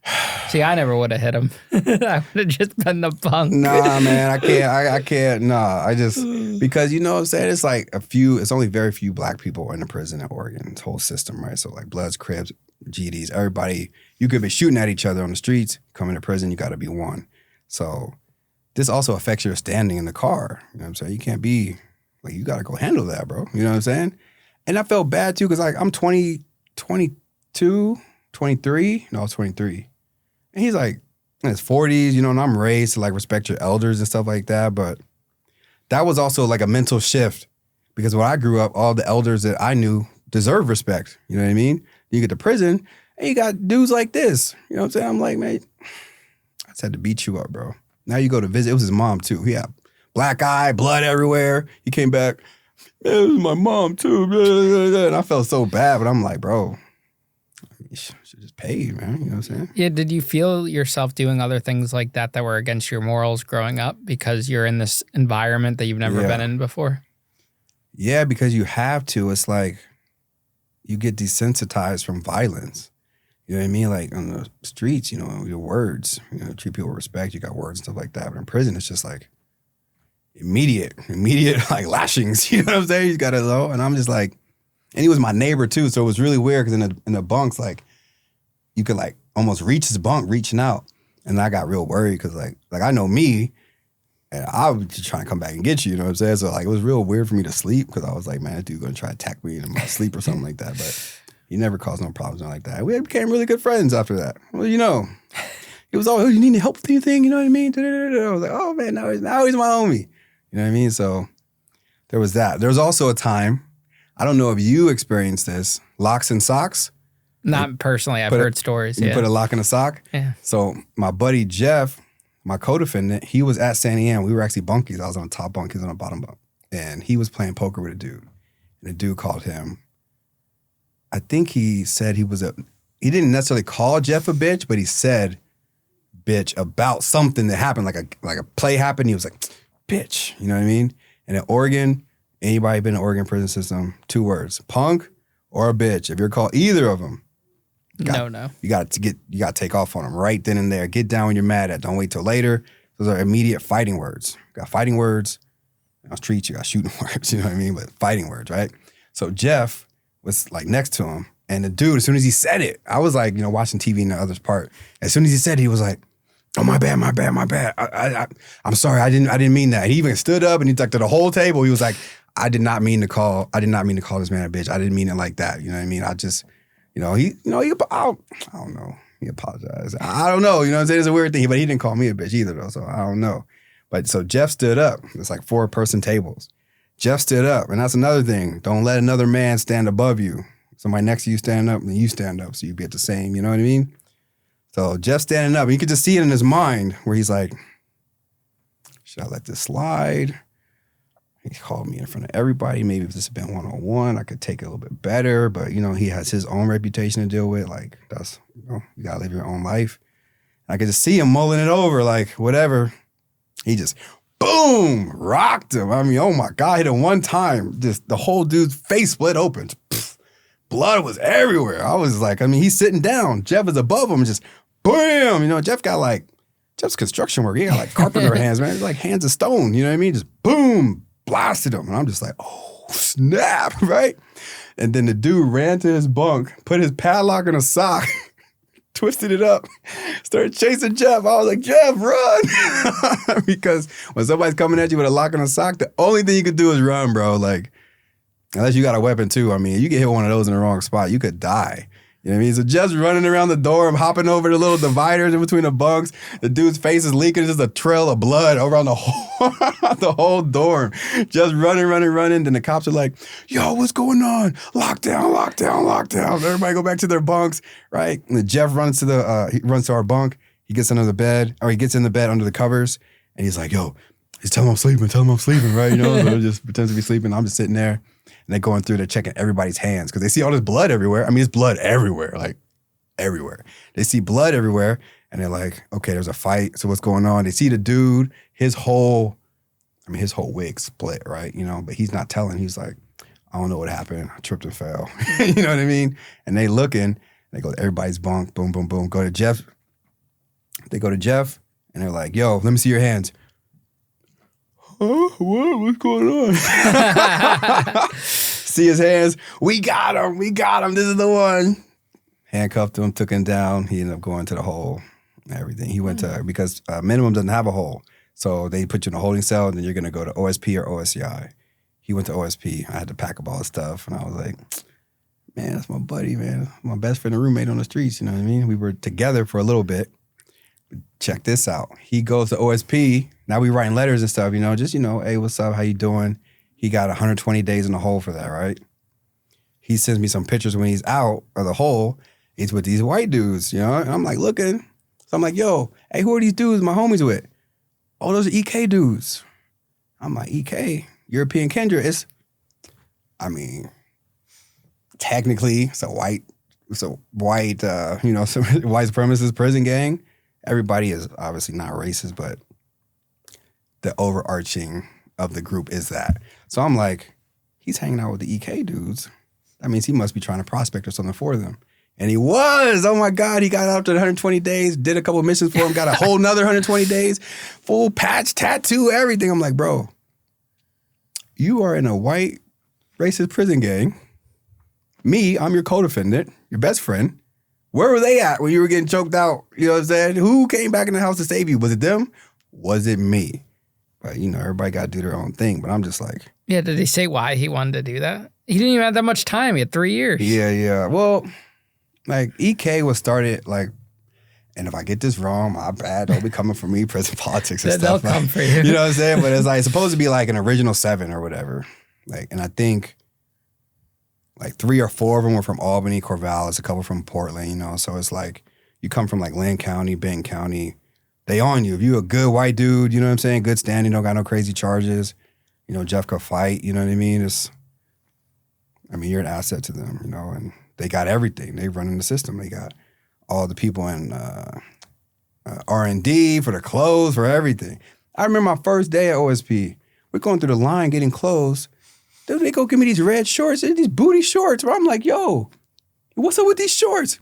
See, I never would have hit him. I would have just been the punk. Nah, man, I can't. Nah, I just... Because, you know what I'm saying? It's like it's only very few black people in the prison in Oregon. This whole system, right? So like Bloods, Crips, GDs, everybody, you could be shooting at each other on the streets. Coming to prison, you got to be one. So this also affects your standing in the car. You know what I'm saying? You can't be... Like, you got to go handle that, bro. You know what I'm saying? And I felt bad, too, because like I'm 22, 23. No, I was 23. And he's like in his 40s, you know, and I'm raised to like respect your elders and stuff like that. But that was also like a mental shift because when I grew up, all the elders that I knew deserve respect. You know what I mean? You get to prison and you got dudes like this. You know what I'm saying? I'm like, man, I just had to beat you up, bro. Now you go to visit. It was his mom, too. He had black eye, blood everywhere. He came back. Yeah, it was my mom, too. And I felt so bad, but I'm like, bro, you should just pay, man. You know what I'm saying? Yeah, did you feel yourself doing other things like that were against your morals growing up because you're in this environment that you've never been in before? Yeah, because you have to. It's like you get desensitized from violence. You know what I mean? Like on the streets, you know, your words, you know, treat people with respect. You got words and stuff like that. But in prison, it's just like immediate like lashings. You know what I'm saying? You got to know. And I'm just like, and he was my neighbor too, so it was really weird because in the bunks, like you could like almost reach his bunk, reaching out, and I got real worried because like I know me, and I was just trying to come back and get you. You know what I'm saying? So like it was real weird for me to sleep because I was like, man, that dude gonna try to attack me in my sleep or something like that. But he never caused no problems like that. We became really good friends after that. Well, you know, it was all, oh, you need any help with anything? You know what I mean? I was like, oh man, now he's my homie. You know what I mean? So there was that. There was also a time. I don't know if you experienced this. Locks and socks? Not personally. I've heard stories. You put a lock in a sock? Yeah. So my buddy Jeff, my co-defendant, he was at Sandy Am. We were actually bunkies. I was on the top bunk. He was on the bottom bunk. And he was playing poker with a dude. And the dude called him. I think he said he didn't necessarily call Jeff a bitch, but he said bitch about something that happened. Like a play happened. He was like, bitch. You know what I mean? And in Oregon, anybody been in the Oregon prison system, 2 words, punk or a bitch. If you're called either of them, you got to take off on them right then and there. Get down when you're mad at. Don't wait till later. Those are immediate fighting words. You got fighting words. On streets, you got shooting words. You know what I mean? But fighting words, right? So Jeff was like next to him, And the dude, as soon as he said it, I was like, watching TV in the other part. As soon as he said it, he was like, oh, my bad. I'm sorry. I didn't mean that. He even stood up and he talked to the whole table. He was like, I did not mean to call this man a bitch. I didn't mean it like that. You know what I mean? I just, I don't know. He apologized. I don't know. You know what I'm saying? It's a weird thing. But he didn't call me a bitch either, though. So I don't know. But so Jeff stood up. It's like 4-person tables. Jeff stood up. And that's another thing. Don't let another man stand above you. Somebody next to you stand up, and you stand up. So you get the same. You know what I mean? So Jeff standing up. And you could just see it in his mind where he's like, should I let this slide? He called me in front of everybody. Maybe if this had been one-on-one, I could take it a little bit better. But, he has his own reputation to deal with. Like, that's, you got to live your own life. I could just see him mulling it over, like, whatever. He just, boom, rocked him. I mean, oh, my God, hit him one time. Just the whole dude's face split open. Pfft, blood was everywhere. I was like, he's sitting down. Jeff is above him. Just, bam. Jeff's construction work. He got, like, carpenter hands, man. It's like hands of stone. You know what I mean? Just, boom. Blasted him. And I'm just like, oh, snap, right? And then the dude ran to his bunk, put his padlock in a sock, twisted it up, started chasing Jeff. I was like, Jeff, run! Because when somebody's coming at you with a lock and a sock, the only thing you could do is run, bro. Like, unless you got a weapon too. I mean, you get hit one of those in the wrong spot, you could die. You know what I mean? So Jeff's running around the door. I'm hopping over the little dividers in between the bunks. The dude's face is leaking. There's just a trail of blood over on the whole dorm. Just running. Then the cops are like, yo, what's going on? Lockdown. Everybody go back to their bunks, right? And then Jeff runs to our bunk. He gets under the bed, or he gets in the bed under the covers. And he's like, yo, just tell him I'm sleeping, right? So just pretends to be sleeping. I'm just sitting there. And they're going through, they're checking everybody's hands because they see all this blood everywhere. I mean, it's blood everywhere, like everywhere. They see blood everywhere and they're like, okay, there's a fight. So what's going on? They see the dude, his whole wig split, right? But he's not telling. He's like, I don't know what happened. I tripped and fell. You know what I mean? And they looking, they go to everybody's bunk, boom, boom, boom. Go to Jeff. They go to Jeff and they're like, yo, let me see your hands. What's going on? See his hands. We got him. This is the one. Handcuffed him, took him down. He ended up going to the hole and everything. He went to, because minimum doesn't have a hole. So they put you in a holding cell and then you're going to go to OSP or OSCI. He went to OSP. I had to pack up all his stuff. And I was like, man, that's my buddy, man. My best friend and roommate on the streets. You know what I mean? We were together for a little bit. Check this out. He goes to OSP. Now we writing letters and stuff, hey, what's up? How you doing? He got 120 days in the hole for that, right? He sends me some pictures when he's out of the hole. He's with these white dudes, And I'm like looking. So I'm like, yo, hey, who are these dudes my homies with? Oh, those are EK dudes. I'm like, EK? European Kendra. Technically, it's a white, some white supremacist prison gang. Everybody is obviously not racist, but the overarching of the group is that. So I'm like, he's hanging out with the EK dudes. That means he must be trying to prospect or something for them. And he was. Oh, my God. He got out to 120 days, did a couple of missions for him, got a whole nother 120 days, full patch, tattoo, everything. I'm like, bro, you are in a white racist prison gang. Me, I'm your co-defendant, your best friend. Where were they at when you were getting choked out? You know what I'm saying? Who came back in the house to save you? Was it them? Was it me? But, everybody got to do their own thing. But I'm just like... Yeah, did he say why he wanted to do that? He didn't even have that much time. He had 3 years. Yeah. Well, EK was started, and if I get this wrong, my bad. Don't be coming for me, prison politics and stuff. They'll come for you. You know what I'm saying? But it's supposed to be an original 7 or whatever. And I think... 3 or 4 of them were from Albany, Corvallis, a couple from Portland, So it's you come from Lynn County, Benton County, they on you. If you a good white dude, you know what I'm saying, good standing, don't got no crazy charges, Jeff could fight, you know what I mean? You're an asset to them, and they got everything. They run in the system. They got all the people in R&D for the clothes, for everything. I remember my first day at OSP. We're going through the line getting clothes. They go give me these red shorts, these booty shorts. Where I'm like, yo, what's up with these shorts?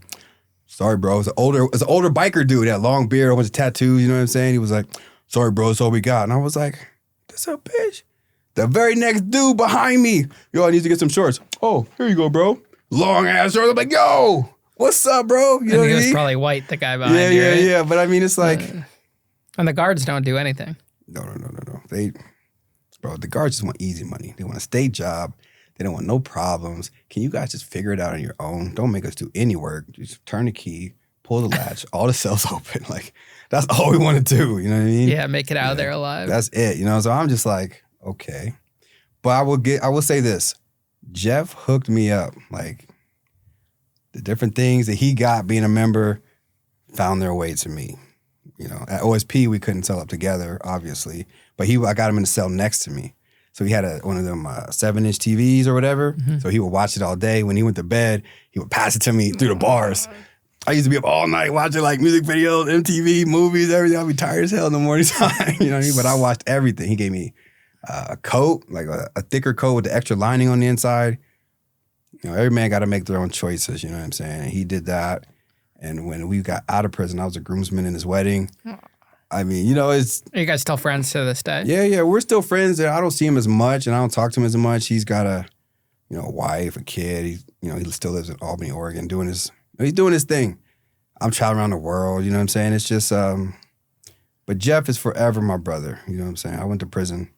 Sorry, bro. It's an older biker dude, that long beard, a bunch of tattoos, you know what I'm saying? He was like, sorry, bro, that's all we got. And I was like, that's a bitch. The very next dude behind me, yo, I need to get some shorts. Oh, here you go, bro. long ass shorts. I'm like, yo, what's up, bro? You know he what I was mean? probably white, the guy behind you, right? Yeah. But I mean, it's like... and the guards don't do anything. No. Bro, the guards just want easy money. They want a state job. They don't want no problems. Can you guys just figure it out on your own? Don't make us do any work. Just turn the key, pull the latch, all the cells open. Like, that's all we want to do. You know what I mean? Yeah, make it out of there alive. That's it. You know, so I'm just like, okay. But I will say this. Jeff hooked me up. Like, the different things that he got being a member found their way to me. You know, at OSP, we couldn't cell up together, obviously. But I got him in the cell next to me. So he had one of them 7-inch TVs or whatever. Mm-hmm. So he would watch it all day. When he went to bed, he would pass it to me through the bars. I used to be up all night watching like music videos, MTV, movies, everything. I'd be tired as hell in the morning time. You know what I mean? But I watched everything. He gave me a coat, like a thicker coat with the extra lining on the inside. You know, every man got to make their own choices. You know what I'm saying? And he did that. And when we got out of prison, I was a groomsman in his wedding. I mean, you know, it's... Are you guys still friends to this day? Yeah, we're still friends. I don't see him as much, and I don't talk to him as much. He's got a wife, a kid. He still lives in Albany, Oregon, he's doing his thing. I'm traveling around the world, you know what I'm saying? It's just, but Jeff is forever my brother, you know what I'm saying? I went to prison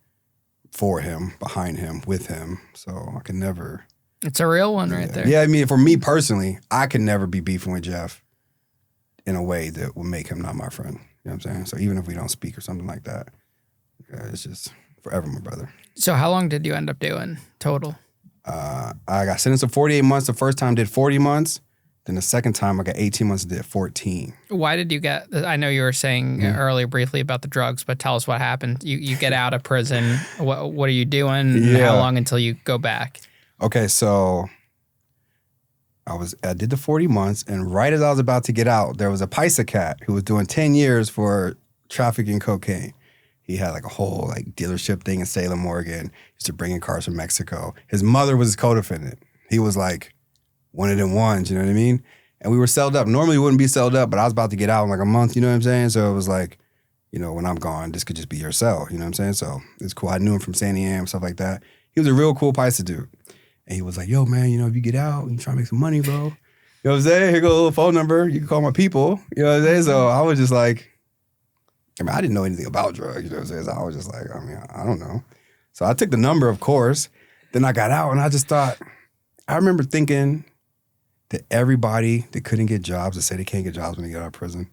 for him, behind him, with him, so I can never... It's a real one right there. Yeah, I mean, for me personally, I could never be beefing with Jeff in a way that would make him not my friend. You know what I'm saying? So even if we don't speak or something like that, it's just forever my brother. So how long did you end up doing total? I got sentenced to 48 months. The first time did 40 months. Then the second time I got 18 months and did 14. Why did you get, I know you were saying earlier briefly about the drugs, but tell us what happened. You get out of prison. What are you doing? Yeah. How long until you go back? Okay, so I did the 40 months, and right as I was about to get out, there was a Paisa cat who was doing 10 years for trafficking cocaine. He had like a whole like dealership thing in Salem, Oregon. Used to bring in cars from Mexico. His mother was his co-defendant. He was like one of them ones, you know what I mean? And we were celled up. Normally we wouldn't be celled up, but I was about to get out in like a month, you know what I'm saying? So it was like, you know, when I'm gone, this could just be your cell, you know what I'm saying? So it's cool. I knew him from San Diego, stuff like that. He was a real cool Paisa dude. And he was like, yo, man, you know, if you get out and you try to make some money, bro, you know what I'm saying? Here goes a little phone number. You can call my people. You know what I'm saying? So I was just like, I mean, I didn't know anything about drugs, you know what I'm saying? So I was just like, I mean, I don't know. So I took the number, of course. Then I got out and I just thought, I remember thinking that everybody that couldn't get jobs, that say they can't get jobs when they get out of prison,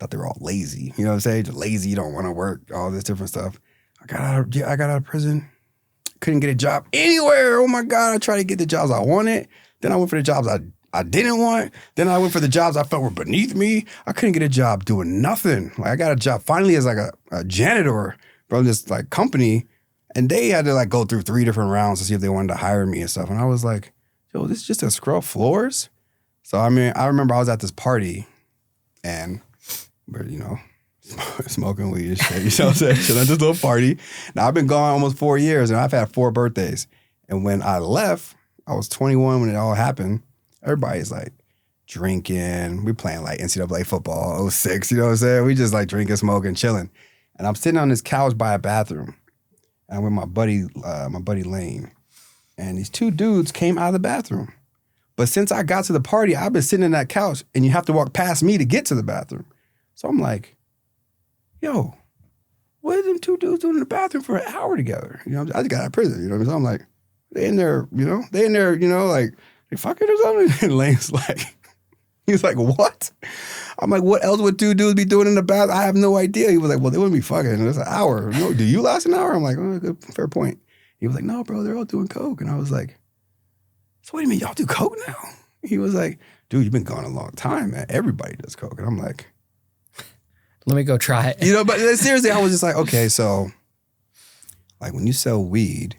thought they were all lazy. You know what I'm saying? Just lazy, you don't want to work, all this different stuff. I got out of prison. Couldn't get a job anywhere. Oh my God, I tried to get the jobs I wanted. Then I went for the jobs I didn't want. Then I went for the jobs I felt were beneath me. I couldn't get a job doing nothing. Like I got a job finally as like a janitor from this like company. And they had to like go through 3 different rounds to see if they wanted to hire me and stuff. And I was like, yo, this is just to scrub floors? So I mean, I remember I was at this party and we're, you know, smoking weed and shit, you know what I'm saying? Shit at this little party. Now, I've been gone almost 4 years, and I've had 4 birthdays. And when I left, I was 21 when it all happened. Everybody's like drinking. We playing like NCAA football, 06, you know what I'm saying? We just like drinking, smoking, chilling. And I'm sitting on this couch by a bathroom. And I'm with my buddy Lane. And these 2 dudes came out of the bathroom. But since I got to the party, I've been sitting in that couch, and you have to walk past me to get to the bathroom. So I'm like, yo, what are them 2 dudes doing in the bathroom for an hour together? You know, I just got out of prison, you know what I'm saying? I'm like, they in there, like, they fucking or something? And Lane's like, he's like, what? I'm like, what else would 2 dudes be doing in the bathroom? I have no idea. He was like, well, they wouldn't be fucking. It's an hour. No, do you last an hour? I'm like, oh, good, fair point. He was like, no, bro, they're all doing coke. And I was like, so wait a minute, y'all do coke now? He was like, dude, you've been gone a long time, man. Everybody does coke. And I'm like, let me go try it. You know, but seriously, I was just like, okay, so like when you sell weed,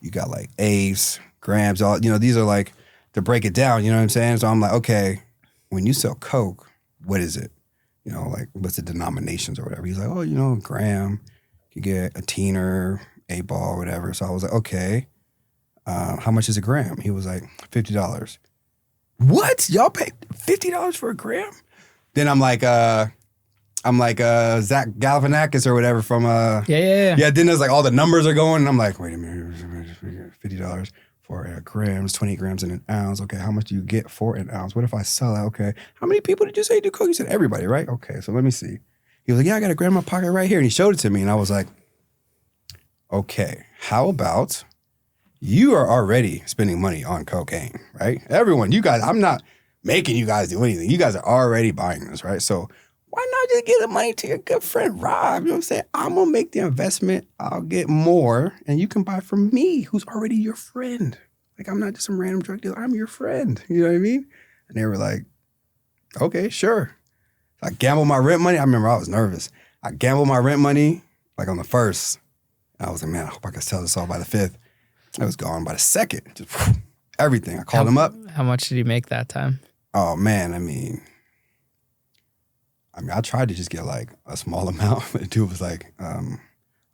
you got like eighths, grams, all, you know, these are like to break it down, you know what I'm saying? So I'm like, okay, when you sell coke, what is it? You know, like what's the denominations or whatever? He's like, oh, you know, a gram, you get a teener, 8-ball, whatever. So I was like, okay, how much is a gram? He was like, $50. What? Y'all pay $50 for a gram? Then I'm like, Zach Galifianakis or whatever from Yeah. Then there's like all the numbers are going, and I'm like, wait a minute, $50 for grams, 20 grams in an ounce. Okay, how much do you get for an ounce? What if I sell it? Okay, how many people did you say do coke? You said everybody, right? Okay, so let me see. He was like, yeah, I got a gram in my pocket right here. And he showed it to me, and I was like, okay, how about you are already spending money on cocaine, right? Everyone, you guys, I'm not making you guys do anything. You guys are already buying this, right? So why not just give the money to your good friend Rob? You know what I'm saying? I'm going to make the investment. I'll get more, and you can buy from me, who's already your friend. Like, I'm not just some random drug dealer. I'm your friend. You know what I mean? And they were like, okay, sure. I gambled my rent money. I remember I was nervous. I gambled my rent money, like on the 1st. I was like, man, I hope I can sell this all by the 5th. It was gone by the 2nd. Just everything. I called him up. How much did he make that time? Oh, man, I mean, I tried to just get like a small amount. But the dude was like, I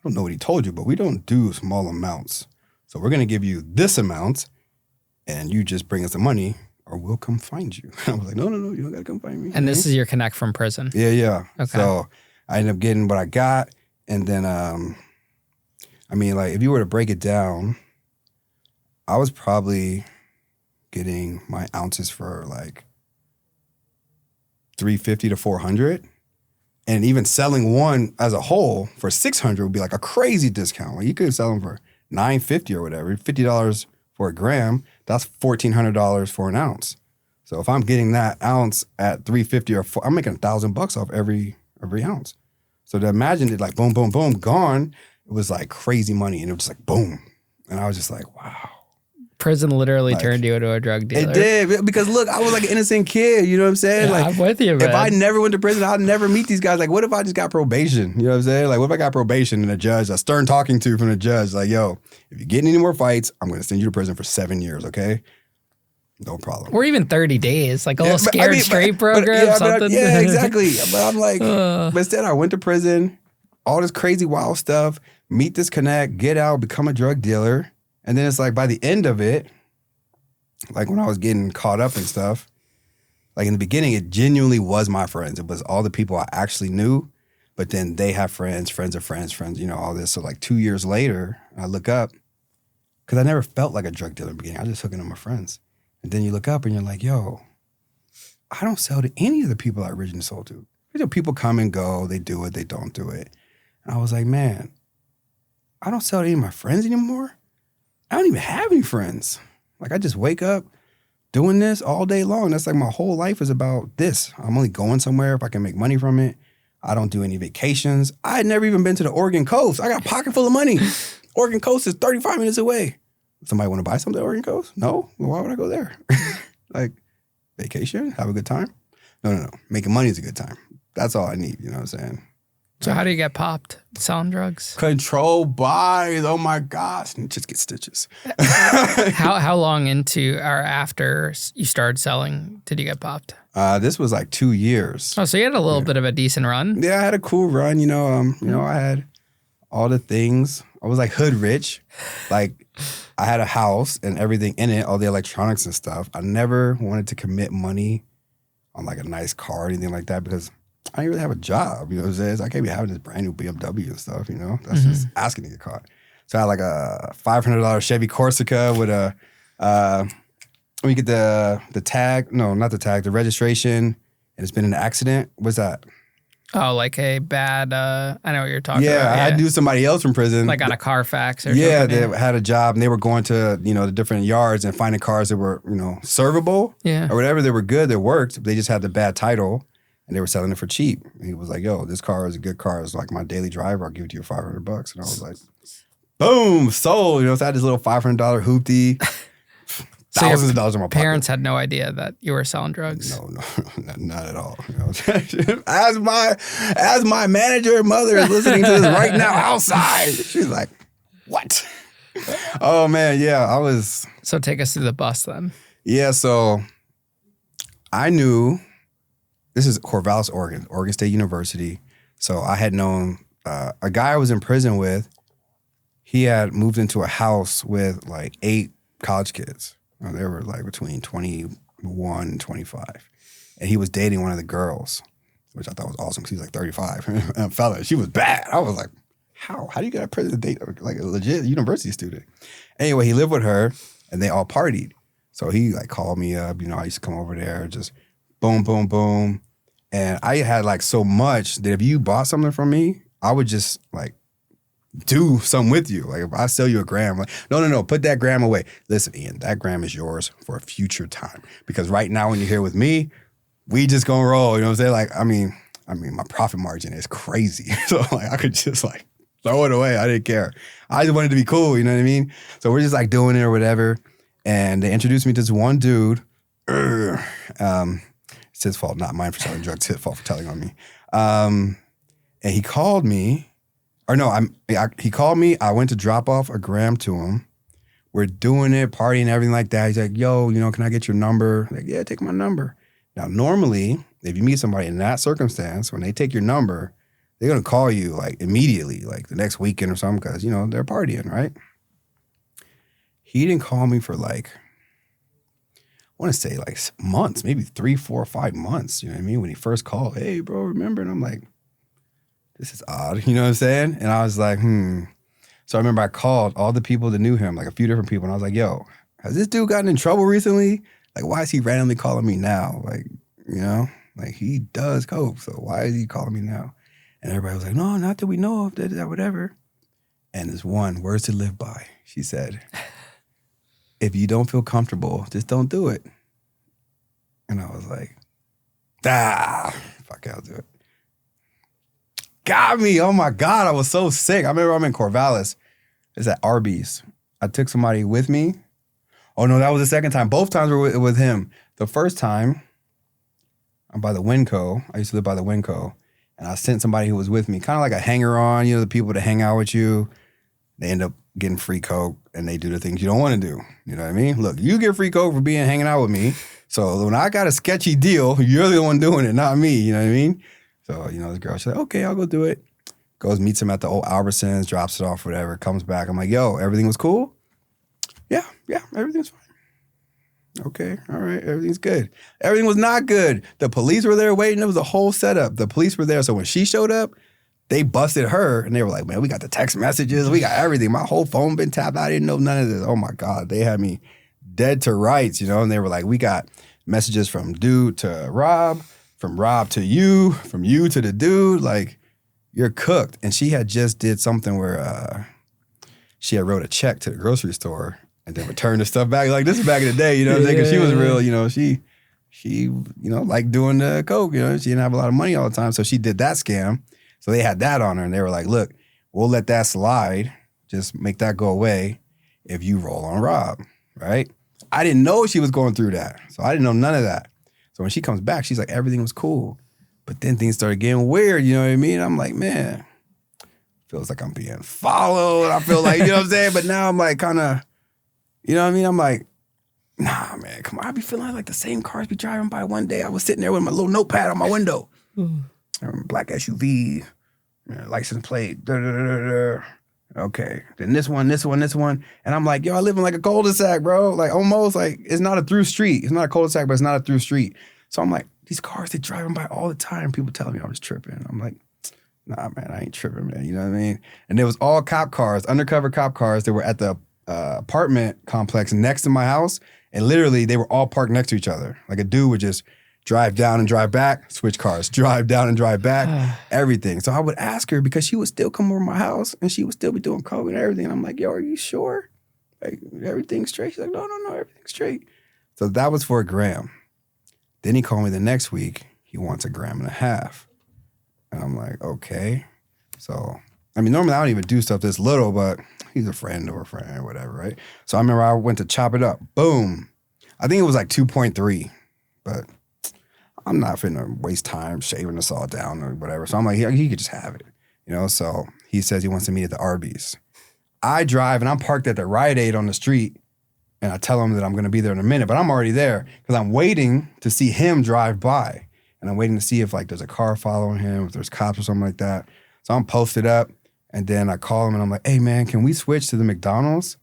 don't know what he told you, but we don't do small amounts. So we're going to give you this amount, and you just bring us the money, or we'll come find you. I was like, no, you don't got to come find me. And this is your connect from prison? Yeah. Okay. So I ended up getting what I got, and then, I mean, like, if you were to break it down, I was probably getting my ounces for like $350 to $400, and even selling one as a whole for $600 would be like a crazy discount. Like, you could sell them for $950 or whatever, $50 for a gram. That's $1,400 for an ounce. So if I'm getting that ounce at $350 or $400, I'm making $1,000 off every ounce. So to imagine it like boom, boom, boom, gone, it was like crazy money, and it was just like boom, and I was just like, wow. Prison literally turned you into a drug dealer. It did, because look, I was like an innocent kid, you know what I'm saying? Yeah, like, I'm with you, man. If I never went to prison, I'd never meet these guys. Like, what if I just got probation? You know what I'm saying? Like, what if I got probation and a stern talking to from the judge, like, yo, if you get any more fights, I'm going to send you to prison for 7 years, okay? No problem. Or even 30 days, like a little scared straight program, something. Yeah, exactly. But I'm like, but instead I went to prison, all this crazy wild stuff, meet this connect, get out, become a drug dealer. And then it's like by the end of it, like when I was getting caught up and stuff, like in the beginning, it genuinely was my friends. It was all the people I actually knew, but then they have friends of friends, you know, all this. So like 2 years later, I look up, because I never felt like a drug dealer in the beginning. I was just hooking up my friends. And then you look up and you're like, yo, I don't sell to any of the people I originally sold to. You know, people come and go, they do it, they don't do it. And I was like, man, I don't sell to any of my friends anymore. I don't even have any friends. Like, I just wake up doing this all day long. That's like my whole life is about this. I'm only going somewhere if I can make money from it. I don't do any vacations. I had never even been to the Oregon coast. I got a pocket full of money. Oregon coast is 35 minutes away. Somebody want to buy something at Oregon coast? No? Well, why would I go there? Like, vacation? Have a good time? No. Making money is a good time. That's all I need, you know what I'm saying? So how do you get popped? Selling drugs? Controlled buys. Oh my gosh. And just get stitches. How long into or after you started selling did you get popped? This was like 2 years. Oh, so you had a little bit of a decent run? Yeah, I had a cool run. You know, I had all the things. I was like hood rich. Like, I had a house and everything in it, all the electronics and stuff. I never wanted to commit money on like a nice car or anything like that, because I didn't really have a job, you know what I'm saying? So I can't be having this brand new BMW and stuff, you know? That's just asking to get caught. So I had like a $500 Chevy Corsica with a, let me get the tag. No, not the tag, the registration. And it's been an accident. What's that? Oh, like a bad, I know what you're talking about. Yeah, I had to do somebody else from prison. Like on a Carfax or something. something. Yeah, they had a job and they were going to, you know, the different yards and finding cars that were, you know, servable. Yeah. Or whatever. They were good, they worked. But they just had the bad title. And they were selling it for cheap. And he was like, yo, this car is a good car. It's like my daily driver. I'll give it to you for $500. And I was like, boom, sold. You know, so I had this little $500 hoopty. Thousands of dollars in my pocket. Parents had no idea that you were selling drugs? No, not at all. You know? As my manager and mother is listening to this right now outside, she's like, what? Oh, man, yeah, I was. So take us to the bus then. Yeah, so I knew. This is Corvallis, Oregon State University. So I had known a guy I was in prison with. He had moved into a house with like 8 college kids. They were like between 21 and 25. And he was dating one of the girls, which I thought was awesome because he was like 35. And a fella, she was bad. I was like, how? How do you get a prison to date like a legit university student? Anyway, he lived with her. and they all partied. So he like called me up, I used to come over there, just boom, boom, boom. And I had like so much that if you bought something from me, I would just like do something with you. Like if I sell you a gram, like, no, put that gram away. Listen, Ian, that gram is yours for a future time. Because right now when you're here with me, we just gonna roll. You know what I'm saying? Like, I mean, my profit margin is crazy. So like I could just like throw it away. I didn't care. I just wanted to be cool, you know what I mean? So we're just like doing it or whatever. And they introduced me to this one dude. It's his fault, not mine for selling drugs. It's his fault for telling on me. And he called me. Or no, he called me. I went to drop off a gram to him. We're doing it, partying, everything like that. He's like, yo, can I get your number? I'm like, yeah, take my number. Now, normally, if you meet somebody in that circumstance, when they take your number, they're going to call you like immediately, like the next weekend or something, because, they're partying, right? He didn't call me for like, I want to say like months, maybe 3, 4, 5 months. You know what I mean? When he first called, hey, bro, remember? And I'm like, this is odd, you know what I'm saying? And I was like, So I remember I called all the people that knew him, like a few different people, and I was like, yo, has this dude gotten in trouble recently? Like, why is he randomly calling me now? Like, like he does coke, so why is he calling me now? And everybody was like, no, not that we know of, that whatever. And there's one, words to live by. She said, if you don't feel comfortable, just don't do it. And I was like, fuck it, I'll do it. Got me. Oh my God, I was so sick. I remember I'm in Corvallis. It's at Arby's. I took somebody with me. Oh no, that was the second time. Both times were with him. The first time, I'm by the Winco. I used to live by the Winco. And I sent somebody who was with me, kind of like a hanger-on, the people that hang out with you. They end up getting free coke and they do the things you don't want to do. You know what I mean? Look, you get free coke for hanging out with me. So when I got a sketchy deal, you're the one doing it, not me. You know what I mean? So, this girl, she's like, okay, I'll go do it. Goes, meets him at the old Albertsons, drops it off, whatever, comes back. I'm like, yo, everything was cool? Yeah, everything's fine. Okay, all right, everything's good. Everything was not good. The police were there waiting. It was a whole setup. The police were there. So when she showed up, they busted her and they were like, man, we got the text messages. We got everything. My whole phone been tapped. I didn't know none of this. Oh my God. They had me dead to rights, and they were like, we got messages from dude to Rob, from Rob to you, from you to the dude, like, you're cooked. And she had just did something where she had wrote a check to the grocery store and then returned the stuff back. Like, this is back in the day, you know what I'm saying? Because she was real, she liked doing the coke, she didn't have a lot of money all the time. So she did that scam. So they had that on her and they were like, look, we'll let that slide. Just make that go away if you roll on Rob, right? I didn't know she was going through that. So I didn't know none of that. So when she comes back, she's like, everything was cool. But then things started getting weird, you know what I mean? I'm like, man, feels like I'm being followed. I feel like, you know what I'm saying? But now I'm like kind of, you know what I mean? I'm like, nah, man, come on. I be feeling like the same cars be driving by. One day I was sitting there with my little notepad on my window. Black SUV, license plate, Okay, then this one. And I'm like, yo, I live in like a cul-de-sac, bro. Like almost like it's not a through street. It's not a cul-de-sac, but it's not a through street. So I'm like, these cars, they driving by all the time. People telling me I was tripping. I'm like, nah, man, I ain't tripping, man. You know what I mean? And there was all cop cars, undercover cop cars that were at the apartment complex next to my house. And literally they were all parked next to each other. Like a dude would just drive down and drive back, switch cars, drive down and drive back, everything. So I would ask her because she would still come over my house and she would still be doing coke and everything. And I'm like, yo, are you sure? Like, everything's straight? She's like, no, everything's straight. So that was for a gram. Then he called me the next week. He wants 1.5 grams. And I'm like, okay. So, normally I don't even do stuff this little, but he's a friend or whatever, right? So I remember I went to chop it up. Boom. I think it was like 2.3, but I'm not finna waste time shaving this all down or whatever. So I'm like, he could just have it, So he says he wants to meet at the Arby's. I drive and I'm parked at the Rite Aid on the street and I tell him that I'm gonna be there in a minute, but I'm already there because I'm waiting to see him drive by. And I'm waiting to see if like there's a car following him, if there's cops or something like that. So I'm posted up and then I call him and I'm like, hey man, can we switch to the McDonald's?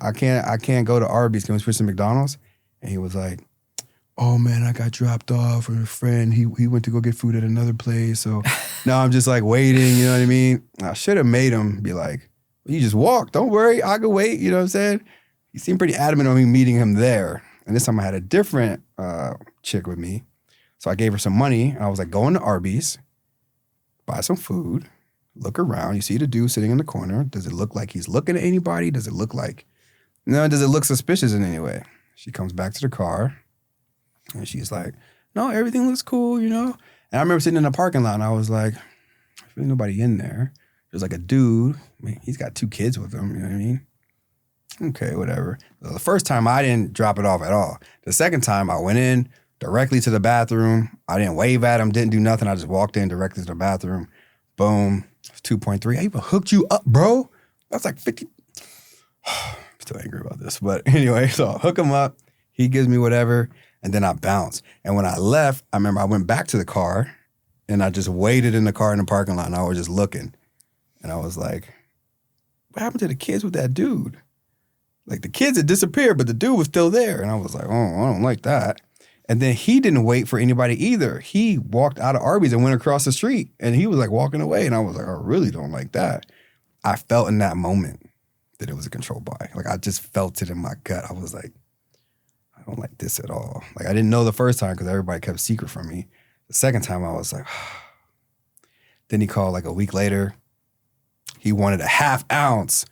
I can't go to Arby's. Can we switch to McDonald's? And he was like, oh man, I got dropped off with a friend. He went to go get food at another place. So now I'm just like waiting, you know what I mean? I should have made him be like, you just walk, don't worry, I can wait, you know what I'm saying? he seemed pretty adamant on me meeting him there. And this time I had a different chick with me. So I gave her some money, and I was like, go into Arby's, buy some food, look around. You see the dude sitting in the corner. Does it look like he's looking at anybody? Does it look suspicious in any way? She comes back to the car, and she's like, no, everything looks cool, you know? And I remember sitting in the parking lot, and I was like, there's nobody in there. There's like a dude. I mean, he's got 2 kids with him, you know what I mean? Okay, whatever. So the first time, I didn't drop it off at all. The second time, I went in directly to the bathroom. I didn't wave at him, didn't do nothing. I just walked in directly to the bathroom. Boom. 2.3. I even hooked you up, bro. That's like 50. I'm still angry about this. But anyway, so I hook him up. He gives me whatever, and then I bounce. And when I left, I remember I went back to the car, and I just waited in the car in the parking lot, and I was just looking. And I was like, what happened to the kids with that dude? Like, the kids had disappeared, but the dude was still there. And I was like, oh, I don't like that. And then he didn't wait for anybody either. He walked out of Arby's and went across the street. And he was like walking away. And I was like, I really don't like that. I felt in that moment that it was a controlled buy. Like, I just felt it in my gut. I was like, I don't like this at all. Like, I didn't know the first time because everybody kept secret from me. The second time I was like, then he called like a week later. He wanted a half ounce.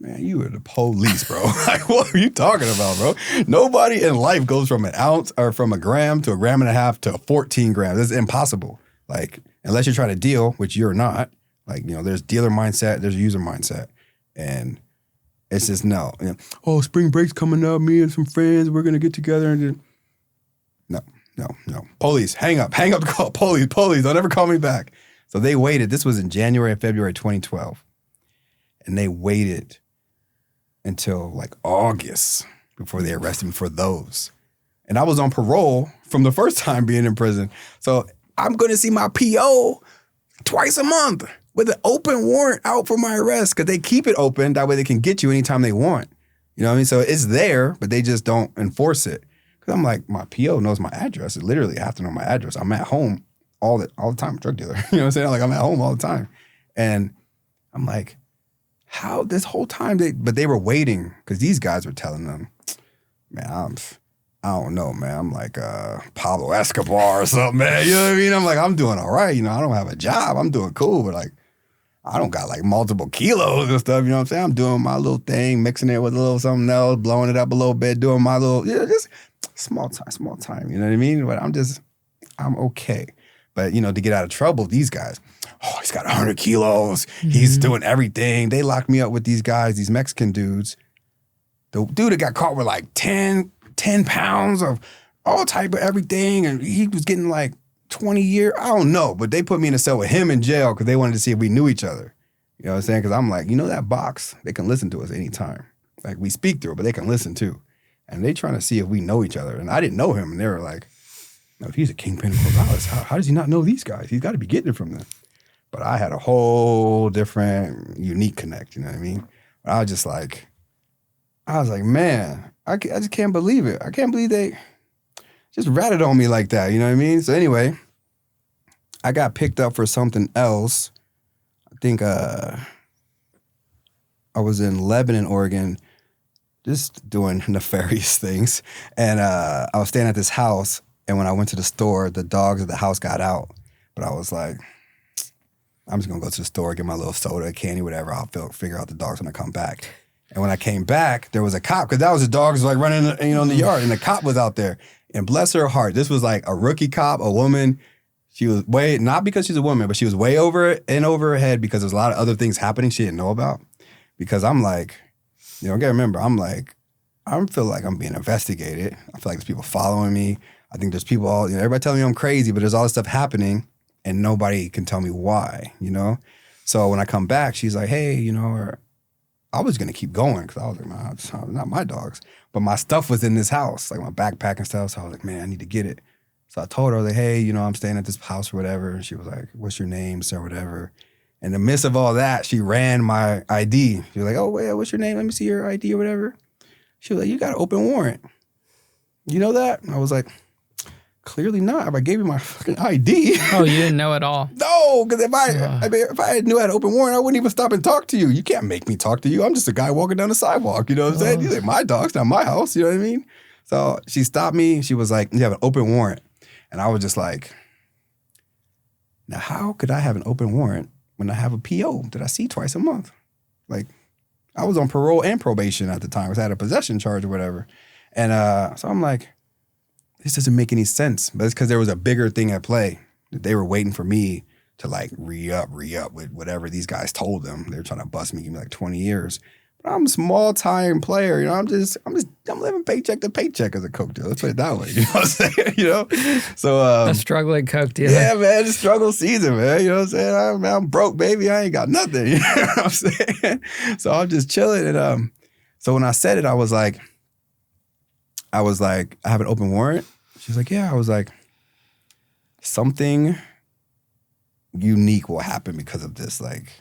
Man, you were the police, bro. Like, what are you talking about, bro? Nobody in life goes from an ounce or from a gram to a gram and a half to 14 grams. That's impossible. Like, unless you're trying to deal, which you're not. Like, you know, there's dealer mindset, there's user mindset. And it's just no. You know, oh, spring break's coming up, me and some friends, we're going to get together. And No. Police, hang up the call. Police, don't ever call me back. So they waited. This was in January and February 2012. And they waited until like August before they arrested me for those. And I was on parole from the first time being in prison. So I'm going to see my PO twice a month with an open warrant out for my arrest because they keep it open. That way they can get you anytime they want. You know what I mean? So it's there, but they just don't enforce it. Because I'm like, my PO knows my address. It literally have to know my address. I'm at home all the time, drug dealer. You know what I'm saying? Like, I'm at home all the time. And I'm like, how this whole time they were waiting because these guys were telling them, man, I don't know, man. I'm like Pablo Escobar or something, man. You know what I mean? I'm like, I'm doing all right. You know, I don't have a job. I'm doing cool, but like, I don't got like multiple kilos and stuff. You know what I'm saying? I'm doing my little thing, mixing it with a little something else, blowing it up a little bit, doing my little, just small time. You know what I mean? But I'm okay. But, you know, to get out of trouble, these guys, oh, he's got 100 kilos. Mm-hmm. He's doing everything. They locked me up with these guys, these Mexican dudes. The dude that got caught with like 10 pounds of all type of everything. And he was getting like 20 years. I don't know. But they put me in a cell with him in jail because they wanted to see if we knew each other. You know what I'm saying? Because I'm like, you know that box? They can listen to us anytime. Like, we speak through it, but they can listen too. And they trying to see if we know each other. And I didn't know him. And they were like, no, if he's a kingpin of Corvallis, how does he not know these guys? He's got to be getting it from them. But I had a whole different, unique connect, you know what I mean? But I was like, man, I just can't believe it. I can't believe they just ratted on me like that, you know what I mean? So anyway, I got picked up for something else. I think I was in Lebanon, Oregon, just doing nefarious things. And I was staying at this house. And when I went to the store, the dogs at the house got out. But I was like, I'm just going to go to the store, get my little soda, candy, whatever. I'll figure out the dogs when I come back. And when I came back, there was a cop. Because that was the dogs like running in the yard. And the cop was out there. And bless her heart, this was like a rookie cop, a woman. She was not because she's a woman, but she was way over her head because there's a lot of other things happening she didn't know about. Because I'm like, you know, you got to remember, I feel like I'm being investigated. I feel like there's people following me. I think there's people everybody telling me I'm crazy, but there's all this stuff happening and nobody can tell me why, you know? So when I come back, she's like, hey, you know, I was going to keep going because I was like, man, it's not my dogs. But my stuff was in this house, like my backpack and stuff. So I was like, man, I need to get it. So I told her, like, hey, you know, I'm staying at this house or whatever. And she was like, what's your name, sir, whatever. In the midst of all that, she ran my ID. She was like, oh, wait, what's your name? Let me see your ID or whatever. She was like, you got an open warrant. You know that? And I was like, clearly not. If I gave you my fucking ID. Oh, you didn't know at all? No, because if I knew I had an open warrant, I wouldn't even stop and talk to you. You can't make me talk to you. I'm just a guy walking down the sidewalk. You know what I'm saying? These are my dogs, not my house. You know what I mean? So she stopped me. She was like, you have an open warrant. And I was just like, now how could I have an open warrant when I have a PO that I see twice a month? Like, I was on parole and probation at the time. I had a possession charge or whatever. And so I'm like, this doesn't make any sense. But it's because there was a bigger thing at play. They were waiting for me to like re-up with whatever these guys told them. They were trying to bust me, give me like 20 years. But I'm a small time player, you know. I'm living paycheck to paycheck as a coke dealer. Let's put it that way. You know what I'm saying? You know? So a struggling coke dealer. Yeah, man, it's struggle season, man. You know what I'm saying? I'm broke, baby. I ain't got nothing. You know what I'm saying? So I'm just chilling. And so when I said it, I was like, I have an open warrant. She's like, yeah. I was like, something unique will happen because of this. Like,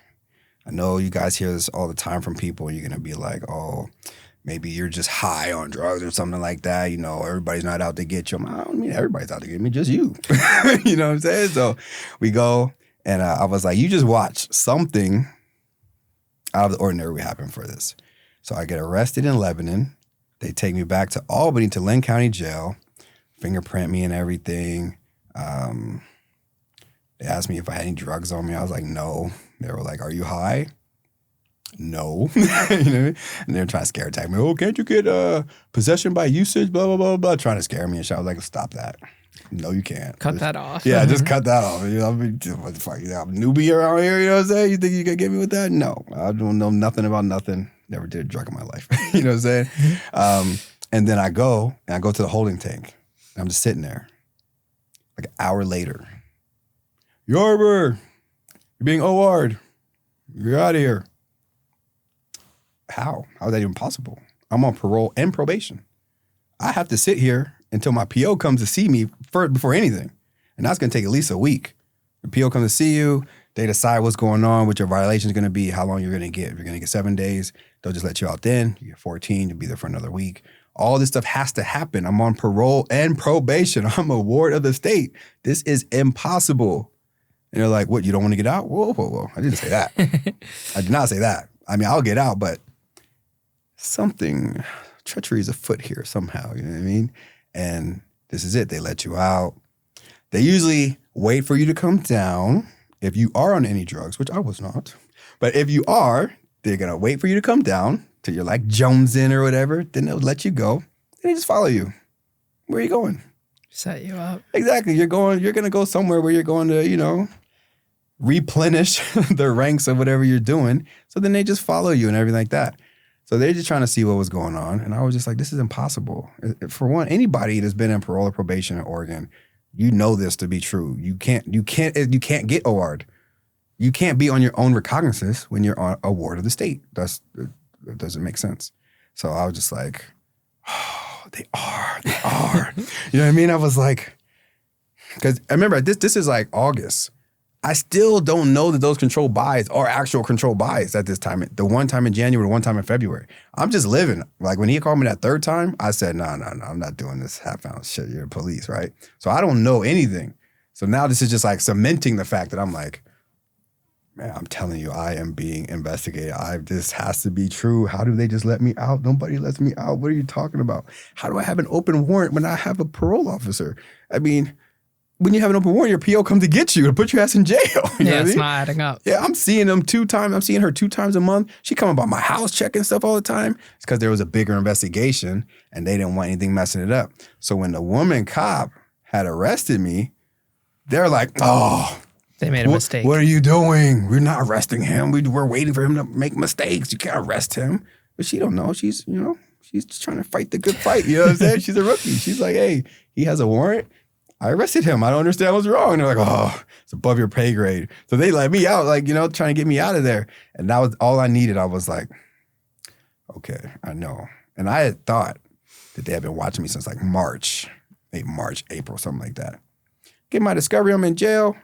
I know you guys hear this all the time from people. You're going to be like, oh, maybe you're just high on drugs or something like that. You know, everybody's not out to get you. I don't mean everybody's out to get me, just you. You know what I'm saying? So we go, and I was like, you just watch. Something out of the ordinary will happen for this. So I get arrested in Lebanon. They take me back to Albany to Lynn County Jail, fingerprint me and everything. They asked me if I had any drugs on me. I was like, no. They were like, are you high? No. You know what I mean? And they're trying to scare attack me. Oh, can't you get possession by usage, blah, blah, blah, blah, trying to scare me and shit. I was like, stop that. No, you can't. Cut that off. Yeah, just cut that off. You know, what the fuck? I'm a newbie around here, you know what I'm saying? You think you can get me with that? No. I don't know nothing about nothing. Never did a drug in my life. You know what I'm saying? And then I go to the holding tank. And I'm just sitting there. Like an hour later. Yarber, you're being OR'd. You're out of here. How? How is that even possible? I'm on parole and probation. I have to sit here until my PO comes to see me before anything. And that's going to take at least a week. The PO comes to see you. They decide what's going on, what your violation is going to be, how long you're going to get. If you're going to get 7 days, they'll just let you out then. You get 14, you'll be there for another week. All this stuff has to happen. I'm on parole and probation. I'm a ward of the state. This is impossible. And they're like, what, you don't want to get out? Whoa, whoa, whoa. I didn't say that. I did not say that. I mean, I'll get out, but treachery is afoot here somehow, you know what I mean? And this is it. They let you out. They usually wait for you to come down if you are on any drugs, which I was not. But if you are, they're going to wait for you to come down till you're like Jonesing or whatever. Then they'll let you go. And they just follow you. Where are you going? Set you up. Exactly. You're going to go somewhere where you're going to, you know, replenish the ranks of whatever you're doing. So then they just follow you and everything like that. So they're just trying to see what was going on. And I was just like, this is impossible. For one, anybody that's been in parole or probation in Oregon, you know this to be true. You can't get OR'd. You can't be on your own recognizance when you're on a ward of the state. That doesn't make sense. So I was just like, oh, they are. You know what I mean? I was like, because I remember this is like August. I still don't know that those controlled buys are actual controlled buys at this time. The one time in January, the one time in February. I'm just living. Like when he called me that third time, I said, no, I'm not doing this half-ounce shit. You're the police, right? So I don't know anything. So now this is just like cementing the fact that I'm like, man, I'm telling you, I am being investigated. This has to be true. How do they just let me out? Nobody lets me out. What are you talking about? How do I have an open warrant when I have a parole officer? I mean, when you have an open warrant, your PO comes to get you to put your ass in jail. You know what I mean? It's not adding up. Yeah, I'm seeing them 2 times. I'm seeing her 2 times a month. She coming by my house checking stuff all the time. It's because there was a bigger investigation and they didn't want anything messing it up. So when the woman cop had arrested me, they're like, oh, they made a mistake. What are you doing? We're not arresting him. We're waiting for him to make mistakes. You can't arrest him. But she don't know. She's just trying to fight the good fight. You know what I'm saying? She's a rookie. She's like, hey, he has a warrant. I arrested him. I don't understand what's wrong. And they're like, oh, it's above your pay grade. So they let me out, like, you know, trying to get me out of there. And that was all I needed. I was like, okay, I know. And I had thought that they had been watching me since like March, April, something like that. Get my discovery. I'm in jail,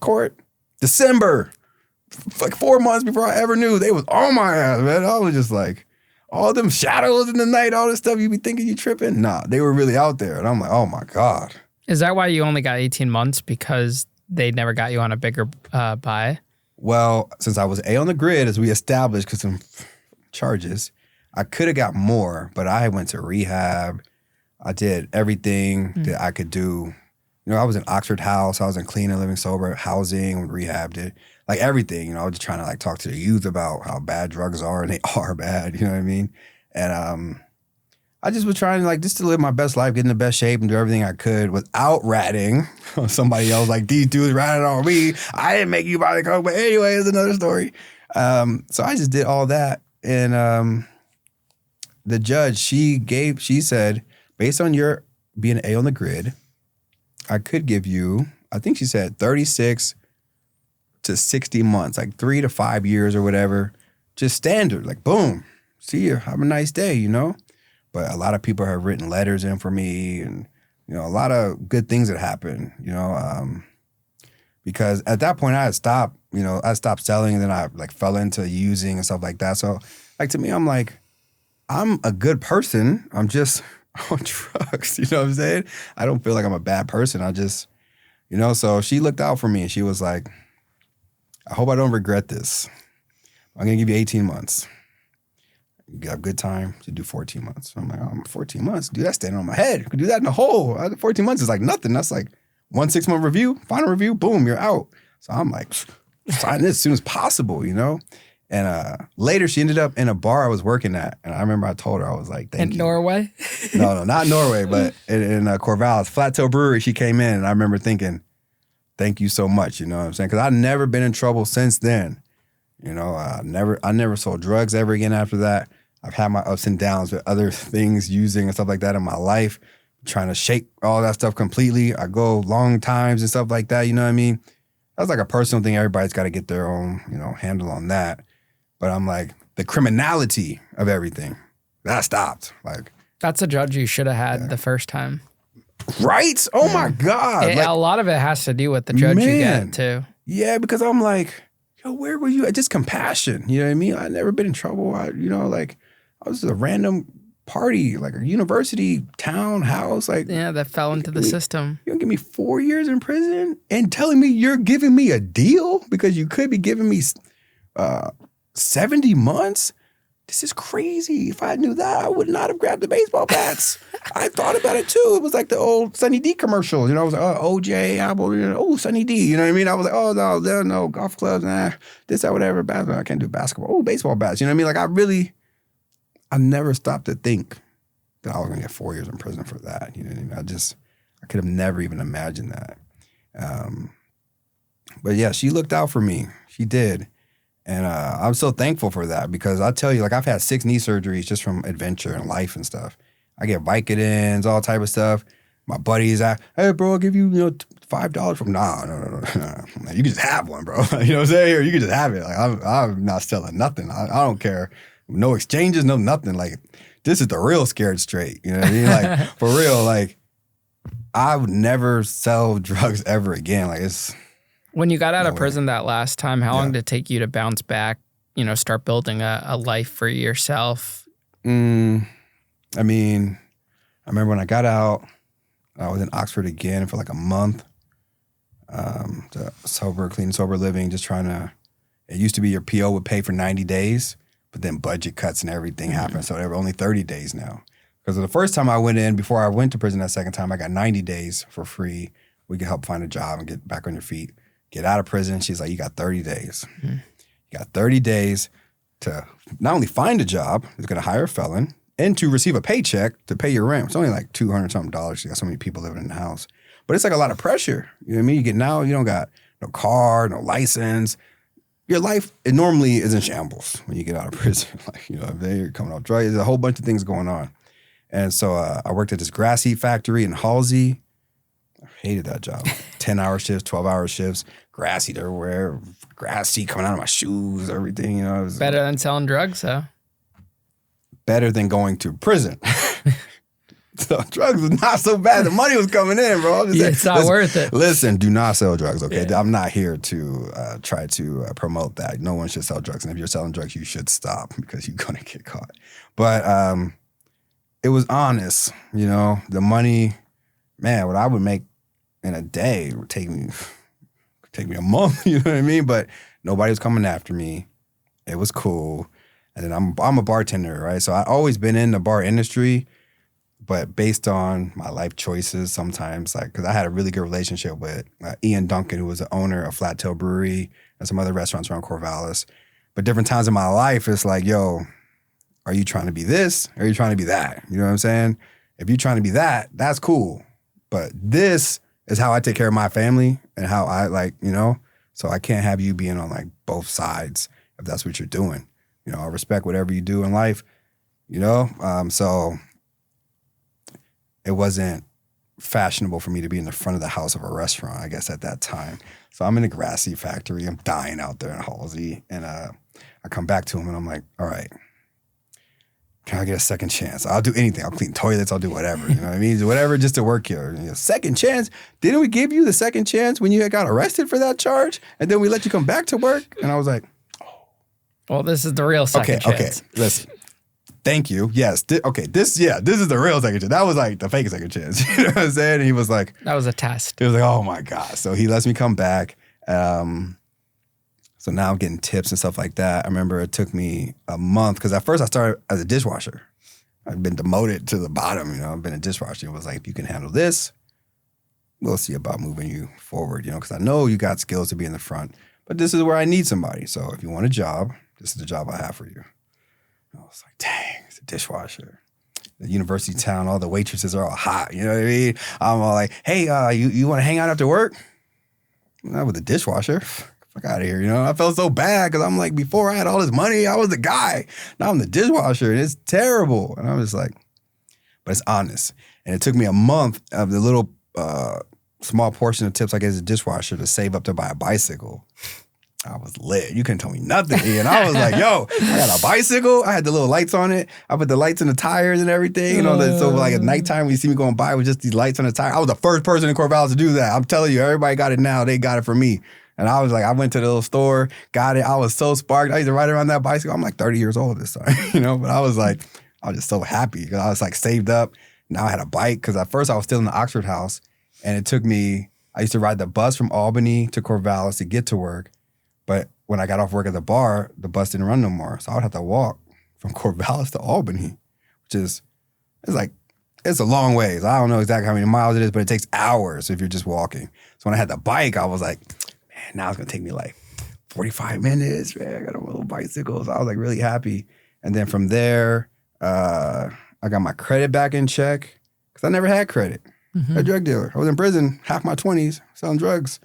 court, December. Like 4 months before I ever knew. They was on my ass, man. I was just like, all them shadows in the night, all this stuff you be thinking you tripping. Nah, they were really out there. And I'm like, oh my God. Is that why you only got 18 months? Because they never got you on a bigger buy? Well, since I was A on the grid, as we established, because some charges, I could have got more, but I went to rehab. I did everything that I could do. You know, I was in Oxford House. I was in clean and living sober housing, rehabbed it. Like everything, you know, I was just trying to like talk to the youth about how bad drugs are, and they are bad, you know what I mean? And I just was trying to like just to live my best life, get in the best shape and do everything I could without ratting on somebody else. Like these dudes ratted on me. I didn't make you buy the coke, but anyway, it's another story. So I just did all that. And the judge, she said, based on your being A on the grid, I could give you, I think she said 36 to 60 months, like 3 to 5 years or whatever, just standard, like boom, see you, have a nice day, you know? But a lot of people have written letters in for me and, you know, a lot of good things that happened, you know, because at that point I had stopped, you know, I stopped selling and then I like fell into using and stuff like that. So like to me, I'm like, I'm a good person. I'm just on drugs, you know what I'm saying? I don't feel like I'm a bad person. I just, you know, so she looked out for me and she was like, I hope I don't regret this. I'm going to give you 18 months. You have good time to do 14 months. I'm like, 14 months? Dude, that's standing on my head. You could do that in a hole. 14 months is like nothing. That's like 1 6-month review, final review, boom, you're out. So I'm like, sign this as soon as possible, you know? And later she ended up in a bar I was working at. And I remember I told her, I was like, thank you. In Norway? No, not Norway, but in Corvallis, Flateau Brewery, she came in and I remember thinking, thank you so much, you know what I'm saying? Because I've never been in trouble since then. You know, I never sold drugs ever again after that. I've had my ups and downs with other things, using and stuff like that in my life, trying to shake all that stuff completely. I go long times and stuff like that, you know what I mean? That's like a personal thing. Everybody's got to get their own, you know, handle on that. But I'm like, the criminality of everything, that stopped. Like, that's a judge you should have had the first time. Right? Oh my God. A lot of it has to do with the judge you get too. Yeah, because I'm like, yo, where were you? Just compassion. You know what I mean? I've never been in trouble. I was at a random party, like a university town house. Like, yeah, that fell into the system. You're gonna give me 4 years in prison and telling me you're giving me a deal because you could be giving me 70 months? This is crazy. If I knew that, I would not have grabbed the baseball bats. I thought about it too. It was like the old Sunny D commercial. You know, I was like, oh, OJ, Apple, you know, oh, Sunny D. You know what I mean? I was like, oh, no, golf clubs, nah, this, that, whatever. Basketball, I can't do basketball. Oh, baseball bats. You know what I mean? Like, I never stopped to think that I was going to get 4 years in prison for that. You know what I mean? I could have never even imagined that. But yeah, she looked out for me. She did. And I'm so thankful for that because I tell you, like I've had 6 knee surgeries just from adventure and life and stuff. I get Vicodins, all type of stuff. My buddies, hey bro, I'll give you, you know, $5 from. No. You can just have one, bro. You know what I'm saying? Or you can just have it. Like I'm not selling nothing. I don't care. No exchanges, no nothing. Like this is the real scared straight. You know what I mean? Like for real. Like I would never sell drugs ever again. Like it's. When you got out of prison that last time, how long did it take you to bounce back, you know, start building a life for yourself? I mean, I remember when I got out, I was in Oxford again for like a month. Clean, sober living, just trying to, it used to be your PO would pay for 90 days, but then budget cuts and everything happened. So they were only 30 days now. Because the first time I went in, before I went to prison that second time, I got 90 days for free. We could help find a job and get back on your feet. Get out of prison. She's like, you got 30 days. Mm-hmm. You got 30 days to not only find a job, it's going to hire a felon, and to receive a paycheck to pay your rent. It's only like $200-something. You got so many people living in the house. But it's like a lot of pressure. You know what I mean? You get now, you don't got no car, no license. Your life, it normally is in shambles when you get out of prison. Like, you know, you're coming off drugs. There's a whole bunch of things going on. And so I worked at this grass seed factory in Halsey. I hated that job. 10-hour shifts, 12-hour shifts, grass seed everywhere, grass seed coming out of my shoes, everything, you know. It was better than selling drugs, though. Better than going to prison. So drugs was not so bad. The money was coming in, bro. It's not worth it. Listen, do not sell drugs, okay? Yeah. I'm not here to try to promote that. No one should sell drugs. And if you're selling drugs, you should stop because you're going to get caught. But it was honest, you know. The money, man, what I would make in a day. It would take me a month, you know what I mean? But nobody was coming after me. It was cool. And then I'm a bartender, right? So I've always been in the bar industry, but based on my life choices sometimes, like, because I had a really good relationship with Ian Duncan, who was the owner of Flat Tail Brewery and some other restaurants around Corvallis. But different times in my life, it's like, yo, are you trying to be this or are you trying to be that? You know what I'm saying? If you're trying to be that, that's cool. But this is how I take care of my family and how I like, you know? So I can't have you being on like both sides if that's what you're doing. You know, I respect whatever you do in life, you know? So it wasn't fashionable for me to be in the front of the house of a restaurant, I guess, at that time. So I'm in a grassy factory. I'm dying out there in Halsey. And I come back to him and I'm like, all right, can I get a second chance? I'll do anything. I'll clean toilets. I'll do whatever. You know what I mean? Whatever just to work here. You know, second chance? Didn't we give you the second chance when you had got arrested for that charge? And then we let you come back to work? And I was like, well, this is the real second chance. Okay, listen. Thank you. Yes. This is the real second chance. That was like the fake second chance. You know what I'm saying? And he was like... That was a test. He was like, oh my God. So he lets me come back. So now I'm getting tips and stuff like that. I remember it took me a month because at first I started as a dishwasher. I've been demoted to the bottom, you know. I've been a dishwasher. It was like, if you can handle this, we'll see about moving you forward, you know, because I know you got skills to be in the front, but this is where I need somebody. So if you want a job, this is the job I have for you. I was like, dang, it's a dishwasher. The university town, all the waitresses are all hot, you know what I mean? I'm all like, hey, you want to hang out after work? Not with a dishwasher. Fuck out of here, you know? I felt so bad because I'm like, before I had all this money, I was the guy. Now I'm the dishwasher, and it's terrible. And I was like, but it's honest. And it took me a month of the little small portion of tips I get as a dishwasher to save up to buy a bicycle. I was lit. You couldn't tell me nothing, Ian. I was like, yo, I got a bicycle. I had the little lights on it. I put the lights in the tires and everything. You know, so like at nighttime when you see me going by with just these lights on the tire, I was the first person in Corvallis to do that. I'm telling you, everybody got it now. They got it from me. And I was like, I went to the little store, got it. I was so sparked. I used to ride around that bicycle. I'm like 30 years old this time, you know? But I was just so happy because I was like saved up. Now I had a bike because at first I was still in the Oxford house. And it took me, I used to ride the bus from Albany to Corvallis to get to work. But when I got off work at the bar, the bus didn't run no more. So I would have to walk from Corvallis to Albany, which is, it's a long ways. I don't know exactly how many miles it is, but it takes hours if you're just walking. So when I had the bike, I was like, man, now it's going to take me like 45 minutes. Man, I got a little bicycle. So I was like really happy. And then from there, I got my credit back in check because I never had credit. Mm-hmm. A drug dealer. I was in prison half my 20s selling drugs.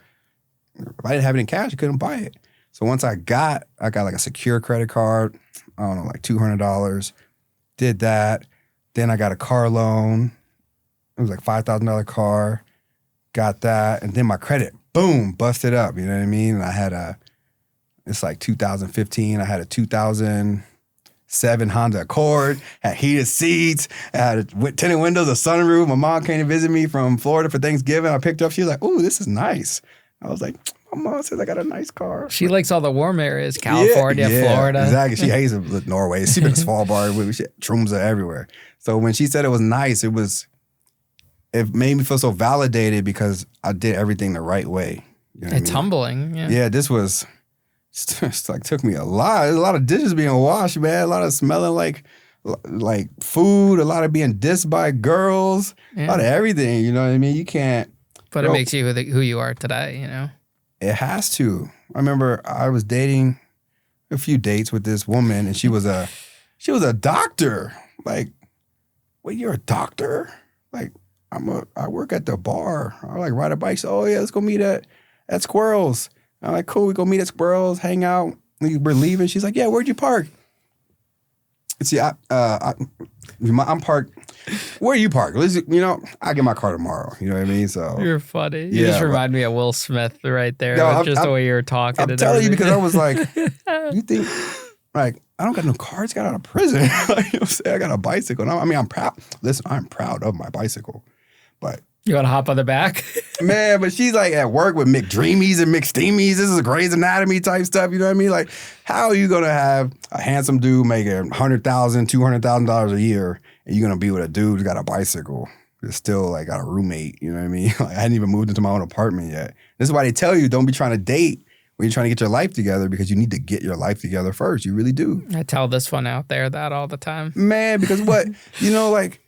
If I didn't have it in cash, I couldn't buy it. So once I got like a secure credit card, I don't know, like $200, did that. Then I got a car loan. It was like $5,000 car, got that. And then my credit, boom, busted up, you know what I mean? And I had it's like 2015, I had a 2007 Honda Accord, had heated seats, had tinted windows, a sunroof. My mom came to visit me from Florida for Thanksgiving. I picked her up, she was like, ooh, this is nice. I was like, my mom says I got a nice car. She likes all the warm areas, California, Florida. Exactly. She hates Norway. She's been to Svalbard, Tromsø, everywhere. So when she said it was nice, it made me feel so validated because I did everything the right way. You know it's humbling. Yeah. Yeah, this was just like took me a lot. There's a lot of dishes being washed, man. A lot of smelling like food. A lot of being dissed by girls. Yeah. A lot of everything. You know what I mean? You can't. But it makes you who you are today, you know? It has to. I remember I was dating a few dates with this woman, and she was a doctor. Like, wait, you're a doctor? Like, I work at the bar. I like ride a bike. So, oh yeah, let's go meet at Squirrels. I'm like, cool, we go meet at Squirrels, hang out. We're leaving. She's like, yeah, where'd you park? See, I'm parked. Where you park? You know, I get my car tomorrow. You know what I mean? So you're funny. You just remind me of Will Smith right there. No, the way you were talking. I'm telling you because I was like, you think like I don't got no car. I just got out of prison. Like, you know what I'm saying? I got a bicycle. I mean, I'm proud. Listen, I'm proud of my bicycle, but. You want to hop on the back? Man, but she's like at work with McDreamies and McSteamies. This is Grey's Anatomy type stuff. You know what I mean? Like, how are you going to have a handsome dude making $100,000, $200,000 a year, and you're going to be with a dude who's got a bicycle? Still, like, got a roommate, you know what I mean? Like, I hadn't even moved into my own apartment yet. This is why they tell you don't be trying to date when you're trying to get your life together, because you need to get your life together first. You really do. I tell this one out there that all the time. Man, because what? Like,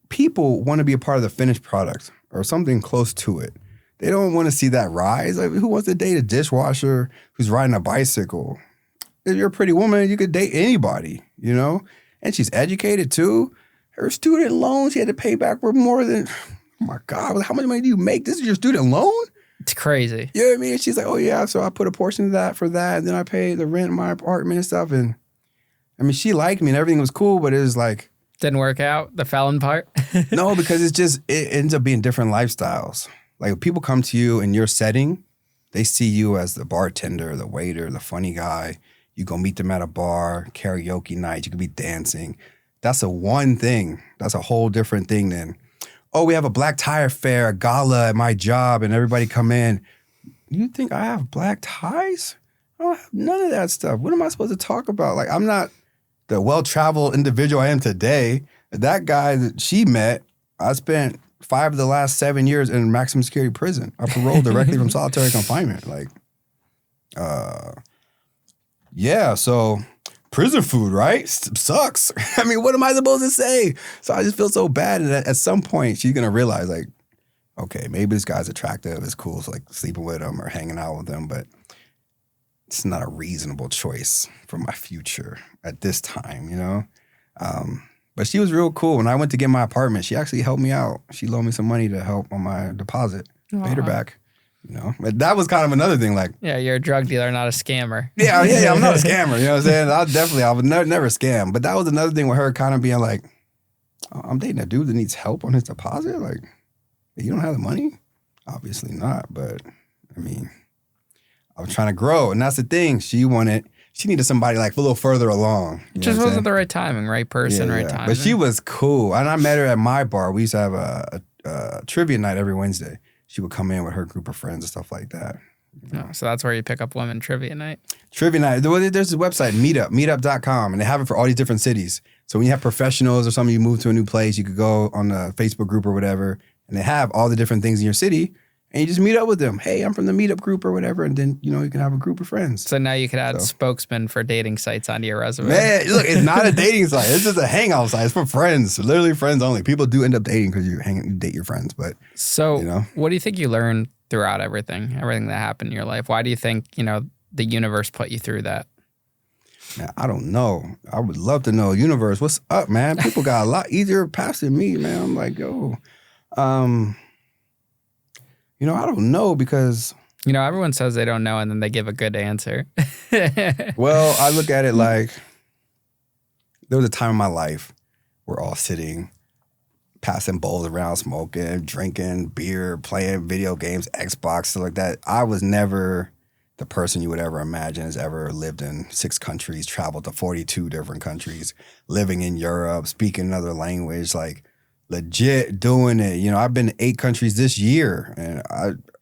people want to be a part of the finished product or something close to it. They don't want to see that rise. Like, who wants to date a dishwasher who's riding a bicycle? If you're a pretty woman, you could date anybody, And she's educated, too. Her student loan, she had to pay back for more than, oh my God, how much money do you make? This is your student loan? It's crazy. You know what I mean? She's like, oh yeah, so I put a portion of that for that, and then I pay the rent in my apartment and stuff. And I mean, she liked me and everything was cool, but it was like... Didn't work out, the felon part? No, because it ends up being different lifestyles. Like, if people come to you in your setting, they see you as the bartender, the waiter, the funny guy. You go meet them at a bar, karaoke night, you could be dancing. That's one thing. That's a whole different thing than, oh, we have a black tie affair, a gala at my job, and everybody come in. You think I have black ties? I don't have none of that stuff. What am I supposed to talk about? Like, I'm not the well-traveled individual I am today. That guy that she met, I spent 5 of the last 7 years in maximum security prison. I paroled directly from solitary confinement. Like, yeah, so... Prison food, right? Sucks. I mean, what am I supposed to say? So I just feel so bad. And at some point, she's going to realize, like, okay, maybe this guy's attractive. It's cool, so like sleeping with him or hanging out with him. But it's not a reasonable choice for my future at this time, But she was real cool. When I went to get my apartment, she actually helped me out. She loaned me some money to help on my deposit. Paid her back. But that was kind of another thing, like... Yeah, you're a drug dealer, not a scammer. Yeah, I'm not a scammer, you know what I'm saying? I would never scam. But that was another thing with her kind of being like, oh, I'm dating a dude that needs help on his deposit? Like, you don't have the money? Obviously not, but, I mean, I was trying to grow, and that's the thing. She needed somebody, like, a little further along. Just wasn't the right timing, right person, right time. But she was cool, and I met her at my bar. We used to have a trivia night every Wednesday. She would come in with her group of friends and stuff like that. Oh, so that's where you pick up women, trivia night? Trivia night. There's this website, meetup.com, and they have it for all these different cities. So when you have professionals or something, you move to a new place, you could go on the Facebook group or whatever, and they have all the different things in your city, and you just meet up with them. Hey, I'm from the meetup group or whatever, and then, you can have a group of friends. So now you could add spokesman for dating sites onto your resume. Man, look, it's not a dating site. It's just a hangout site. It's for friends. Literally friends only. People do end up dating because you date your friends, but... So what do you think you learned throughout everything that happened in your life? Why do you think, the universe put you through that? Man, I don't know. I would love to know. Universe, what's up, man? People got a lot easier paths than me, man. I'm like, yo... I don't know because... everyone says they don't know and then they give a good answer. Well, I look at it like there was a time in my life we're all sitting, passing bowls around, smoking, drinking beer, playing video games, Xbox, stuff like that. I was never the person you would ever imagine has ever lived in 6 countries, traveled to 42 different countries, living in Europe, speaking another language, like... legit doing it. I've been to 8 countries this year and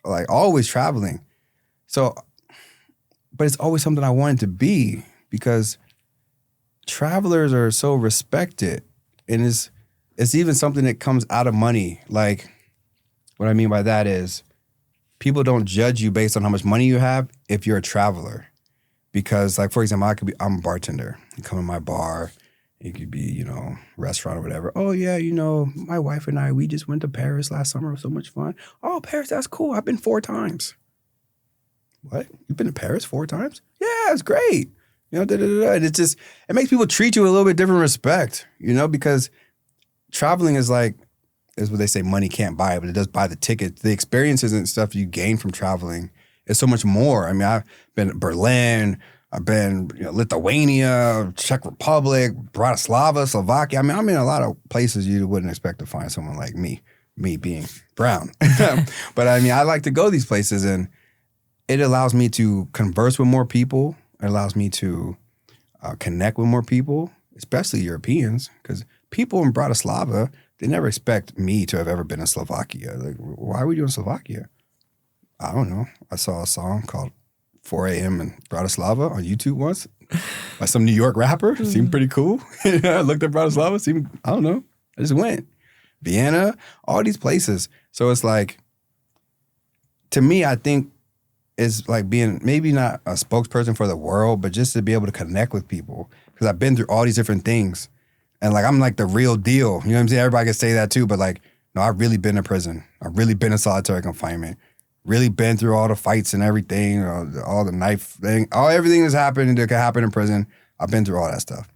I always traveling. So, but it's always something I wanted to be because travelers are so respected and it's even something that comes out of money. Like what I mean by that is people don't judge you based on how much money you have if you're a traveler. Because like, for example, I'm a bartender. You come to my bar, it could be, restaurant or whatever. Oh, yeah, my wife and I, we just went to Paris last summer. It was so much fun. Oh, Paris, that's cool. I've been 4 times. What? You've been to Paris 4 times? Yeah, it's great. And it makes people treat you with a little bit different respect, because traveling is what they say, money can't buy, but it does buy the ticket. The experiences and stuff you gain from traveling is so much more. I mean, I've been to Berlin, I've been Lithuania, Czech Republic, Bratislava, Slovakia. I mean, I'm in a lot of places you wouldn't expect to find someone like me being brown. But I mean, I like to go these places and it allows me to converse with more people. It allows me to connect with more people, especially Europeans, because people in Bratislava, they never expect me to have ever been in Slovakia. Like, why were you in Slovakia? I don't know. I saw a song called 4 a.m. in Bratislava on YouTube once by some New York rapper. Seemed pretty cool. I looked at Bratislava. I don't know. I just went. Vienna, all these places. So it's like, to me, I think it's like being maybe not a spokesperson for the world, but just to be able to connect with people. Because I've been through all these different things. And like, I'm like the real deal. You know what I'm saying? Everybody can say that too, but like, no, I've really been in prison. I've really been in solitary confinement. Really been through all the fights and everything, all the knife thing, everything that's happened that could happen in prison. I've been through all that stuff.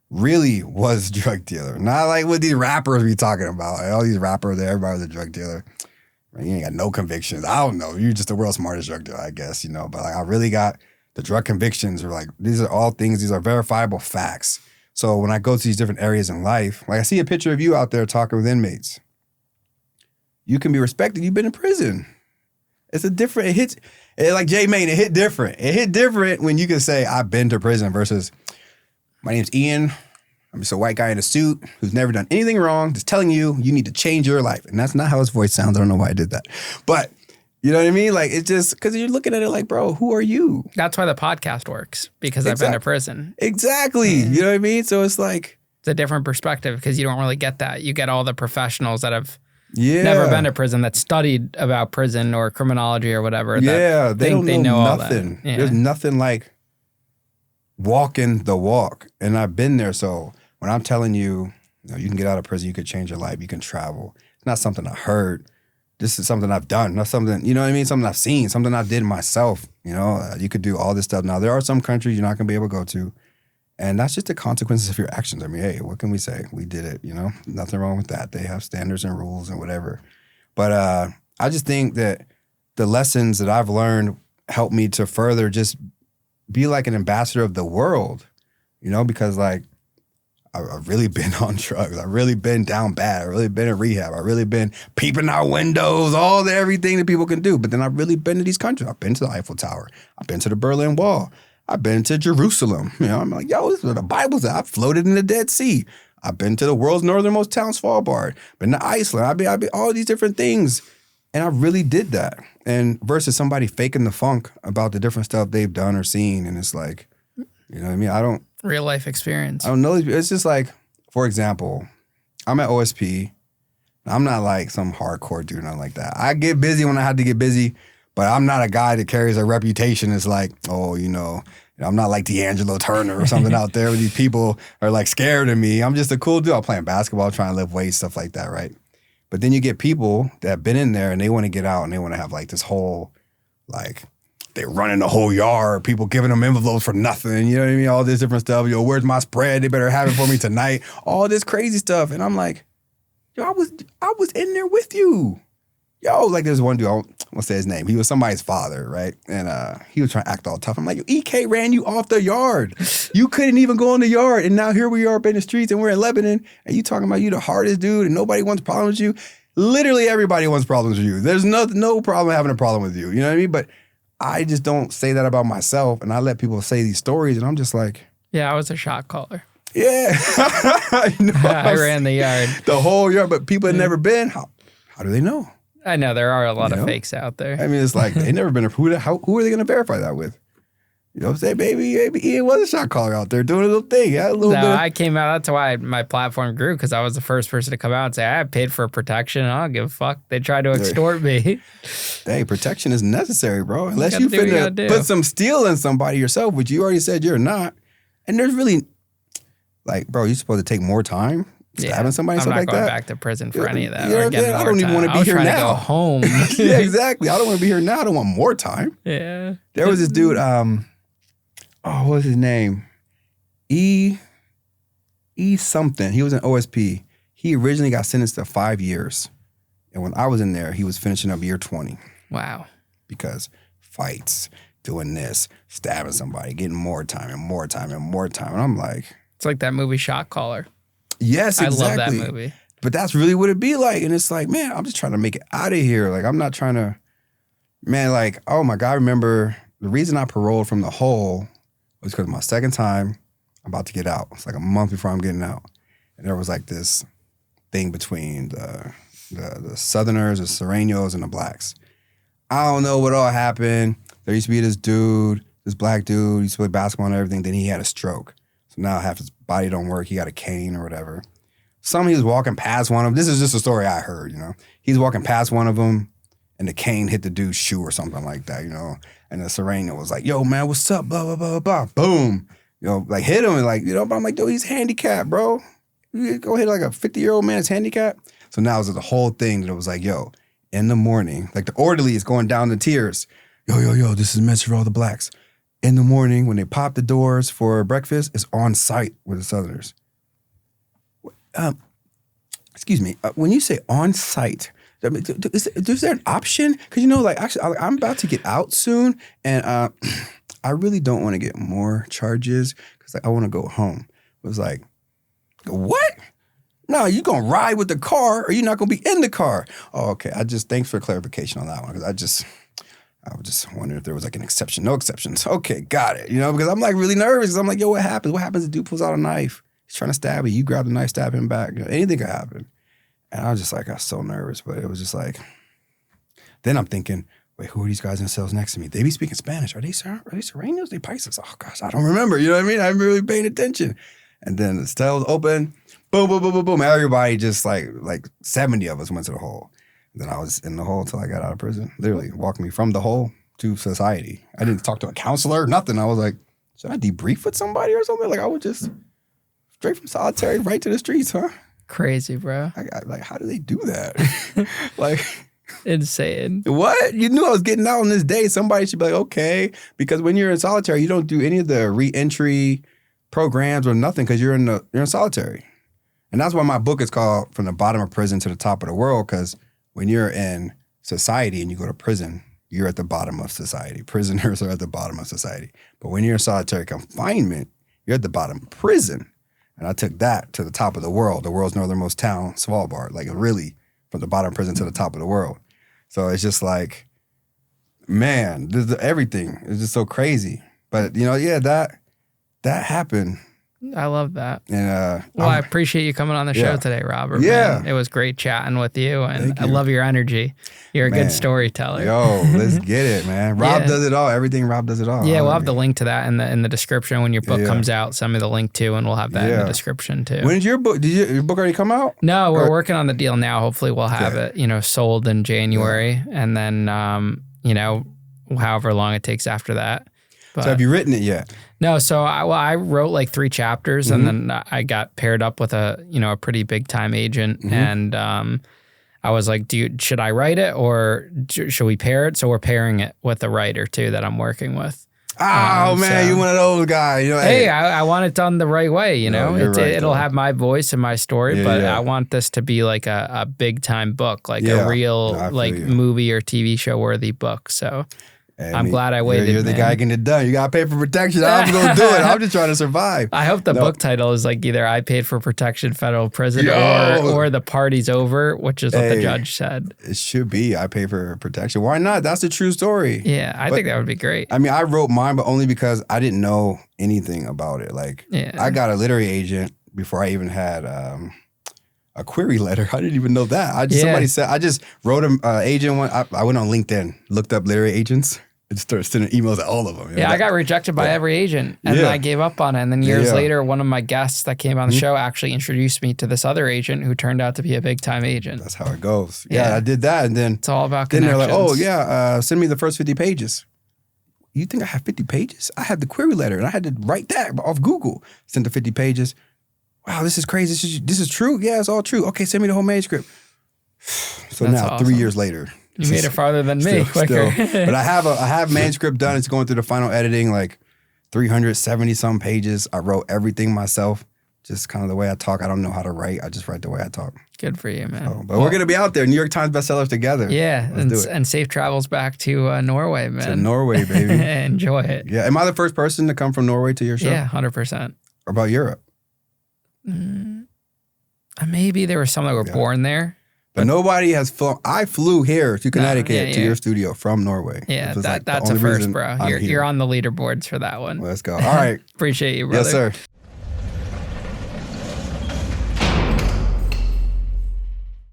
Really was a drug dealer. Not like what these rappers be talking about. Like, all these rappers, everybody was a drug dealer. You ain't got no convictions. I don't know. You're just the world's smartest drug dealer, I guess, you know. But like, I really got the drug convictions. Are like, these are all things. These are verifiable facts. So when I go to these different areas in life, like I see a picture of you out there talking with inmates. You can be respected. You've been in prison. It's a different. It hits. Like Jay Maine, it hit different. It hit different when you can say I've been to prison versus my name's Ian. I'm just a white guy in a suit who's never done anything wrong, just telling you need to change your life. And that's not how his voice sounds. I don't know why I did that. But you know what I mean? Like, it's just because you're looking at it like, bro, who are you? That's why the podcast works, because I've been to prison. Exactly. You know what I mean? So it's like, it's a different perspective because you don't really get that. You get all the professionals that have never been to prison, that studied about prison or criminology or whatever. Yeah, they don't know nothing. Yeah. There's nothing like walking the walk. And I've been there. So when I'm telling you, you can get out of prison, you could change your life, you can travel. It's not something I heard. This is something I've done. Not something, you know what I mean? Something I've seen, something I did myself. You know, you could do all this stuff. Now, there are some countries you're not going to be able to go to. And that's just the consequences of your actions. I mean, hey, what can we say? We did it, you know? Nothing wrong with that. They have standards and rules and whatever. But I just think that the lessons that I've learned help me to further just be like an ambassador of the world, you know? Because like, I've really been on drugs. I've really been down bad. I've really been in rehab. I've really been peeping out windows, all the everything that people can do. But then I've really been to these countries. I've been to the Eiffel Tower. I've been to the Berlin Wall. I've been to Jerusalem. You know, I'm like, yo, this is where the Bible's at. I've floated in the Dead Sea. I've been to the world's northernmost town, Svalbard. Been to Iceland. I've been all these different things. And I really did that. And versus somebody faking the funk about the different stuff they've done or seen. And it's like, you know what I mean? I don't. Real life experience. I don't know. It's just like, for example, I'm at OSP. I'm not like some hardcore dude, nothing like that. I get busy when I have to get busy, but I'm not a guy that carries a reputation as like, oh, you know, I'm not like D'Angelo Turner or something out there where these people are like scared of me. I'm just a cool dude. I'm playing basketball, trying to lift weights, stuff like that, right? But then you get people that have been in there and they want to get out and they want to have like this whole, like, they're running the whole yard, people giving them envelopes for nothing, you know what I mean? All this different stuff. Yo, where's my spread? They better have it for me tonight. All this crazy stuff. And I'm like, yo, I was in there with you. Yo, like there's one dude, I won't say his name. He was somebody's father, right? And he was trying to act all tough. I'm like, yo, EK ran you off the yard. You couldn't even go in the yard. And now here we are up in the streets and we're in Lebanon. And you talking about you the hardest dude and nobody wants problems with you. Literally everybody wants problems with you. There's no problem having a problem with you. You know what I mean? But I just don't say that about myself, and I let people say these stories, and I'm just like... Yeah, I was a shot caller. Yeah. I ran the yard. The whole yard, but people had never been. How do they know? I know, there are a lot of fakes out there. I mean, it's like, they never been... Who are they going to verify that with? You know what I'm saying? Maybe Ian was a shot caller out there doing a little thing. I came out. That's why my platform grew, because I was the first person to come out and say, I paid for protection. I don't give a fuck. They tried to extort me. Hey, protection is necessary, bro. Unless you finna put some steel in somebody yourself, which you already said you're not. And there's really, like, bro, you're supposed to take more time stabbing somebody, something like that. I'm not going back to prison for any of that. You know what I'm saying? I don't even want to be here now. To go home. Yeah, exactly. I don't want to be here now. I don't want more time. Yeah. There was this dude, what was his name? E something. He was in OSP. He originally got sentenced to 5 years. And when I was in there, he was finishing up year 20. Wow. Because fights, doing this, stabbing somebody, getting more time and more time and more time. And I'm like... It's like that movie Shot Caller. Yes, exactly. I love that movie. But that's really what it'd be like. And it's like, man, I'm just trying to make it out of here. Like, I'm not trying to... Man, like, oh my God, I remember the reason I paroled from the hole was because my second time, I'm about to get out. It's like a month before I'm getting out. And there was like this thing between the Southerners, the Serranos, and the blacks. I don't know what all happened. There used to be this dude, this black dude, he used to play basketball and everything. Then he had a stroke. So now half his body don't work. He got a cane or whatever. he was walking past one of them. This is just a story I heard, He's walking past one of them, and the cane hit the dude's shoe or something like that, And the Serena was like, yo, man, what's up? Blah, blah, blah, blah, blah. Boom. Like hit him and like, but I'm like, dude, he's handicapped, bro. You go hit like a 50-year-old man that's handicapped. So now it was the whole thing that it was like, yo, in the morning, like the orderly is going down to tears. Yo, this is a message for all the blacks. In the morning, when they pop the doors for breakfast, it's on site with the Southerners. Excuse me. When you say on site, is there an option? Because actually, I'm about to get out soon, and I really don't want to get more charges because I want to go home. It was like, what? No, you're gonna ride with the car, or you're not gonna be in the car. Oh, okay. Thanks for clarification on that one because I was just wondering if there was like an exception. No exceptions. Okay, got it. Because I'm like really nervous. I'm like, yo, what happens? What happens if dude pulls out a knife? He's trying to stab you. You grab the knife, stab him back. Anything could happen. And I was just like, I was so nervous, but it was just like, then I'm thinking, wait, who are these guys in the cells next to me? They be speaking Spanish. Are they Serranos? They Paisas? Oh gosh, I don't remember. You know what I mean? I'm really paying attention. And then the cells open, boom, boom, boom, boom, boom. Everybody just like 70 of us went to the hole. And then I was in the hole until I got out of prison. Literally walking me from the hole to society. I didn't talk to a counselor, nothing. I was like, should I debrief with somebody or something? Like I would just straight from solitary right to the streets, huh? Crazy, bro. Like, how do they do that? Like, insane. What? You knew I was getting out on this day. Somebody should be like, okay. Because when you're in solitary, you don't do any of the re-entry programs or nothing because you're in solitary. And that's why my book is called From the Bottom of Prison to the Top of the World, because when you're in society and you go to prison, you're at the bottom of society. Prisoners are at the bottom of society. But when you're in solitary confinement, you're at the bottom of prison. And I took that to the top of the world's northernmost town, Svalbard, like really from the bottom of prison to the top of the world. So it's just like, man, everything is just so crazy. But, that happened. I love that. And, I appreciate you coming on the show today, Robert. Yeah. Man. It was great chatting with you, and I love your energy. You're a good storyteller. Yo, let's get it, man. Rob does it all. Everything Rob does it all. Yeah, we'll have the link to that in the description when your book comes out. Send me the link too, and we'll have that in the description too. When did your book? Did your book already come out? No, we're working on the deal now. Hopefully, we'll have it, sold in January, and then however long it takes after that. But, so have you written it yet? No, so I wrote like 3 chapters, and then I got paired up with a pretty big time agent, and I was like, should I write it or should we pair it? So we're pairing it with a writer too that I'm working with. Oh man, you're one of those guys. Hey, I want it done the right way. It'll have my voice and my story, but I want this to be like a big time book, like a real movie or TV show worthy book. So. I'm glad I waited. You're the guy getting it done. You got to pay for protection. I'm going to do it. I'm just trying to survive. I hope the book title is like either I paid for protection, federal prison, or the party's over, which is what the judge said. It should be I pay for protection. Why not? That's the true story. Yeah, I think that would be great. I mean, I wrote mine, but only because I didn't know anything about it. Like, I got a literary agent before I even had a query letter. I didn't even know that. Somebody said, I just wrote an agent one. I went on LinkedIn, looked up literary agents, and started sending emails to all of them. I got rejected by every agent, and then I gave up on it. And then years later, one of my guests that came on the show actually introduced me to this other agent who turned out to be a big time agent. That's how it goes. Yeah, I did that, and then it's all about connections. Then they're like, send me the first 50 pages. You think I have 50 pages? I had the query letter, and I had to write that off Google. Sent the 50 pages. Wow, this is crazy. This is true? Yeah, it's all true. Okay, send me the whole manuscript. So that's now, awesome. 3 years later. You made it farther than me, quicker. But I have manuscript done. It's going through the final editing, like 370-some pages. I wrote everything myself. Just kind of the way I talk. I don't know how to write. I just write the way I talk. Good for you, man. But we're going to be out there. New York Times bestsellers together. Yeah, and safe travels back to Norway, man. To Norway, baby. Enjoy it. Yeah. Am I the first person to come from Norway to your show? Yeah, 100%. Or about Europe? Maybe there were some that were born there. But nobody has flown. I flew here to Connecticut to your studio from Norway. Yeah, that's a first, bro. You're on the leaderboards for that one. Let's go. All right. Appreciate you, brother. Yes, sir.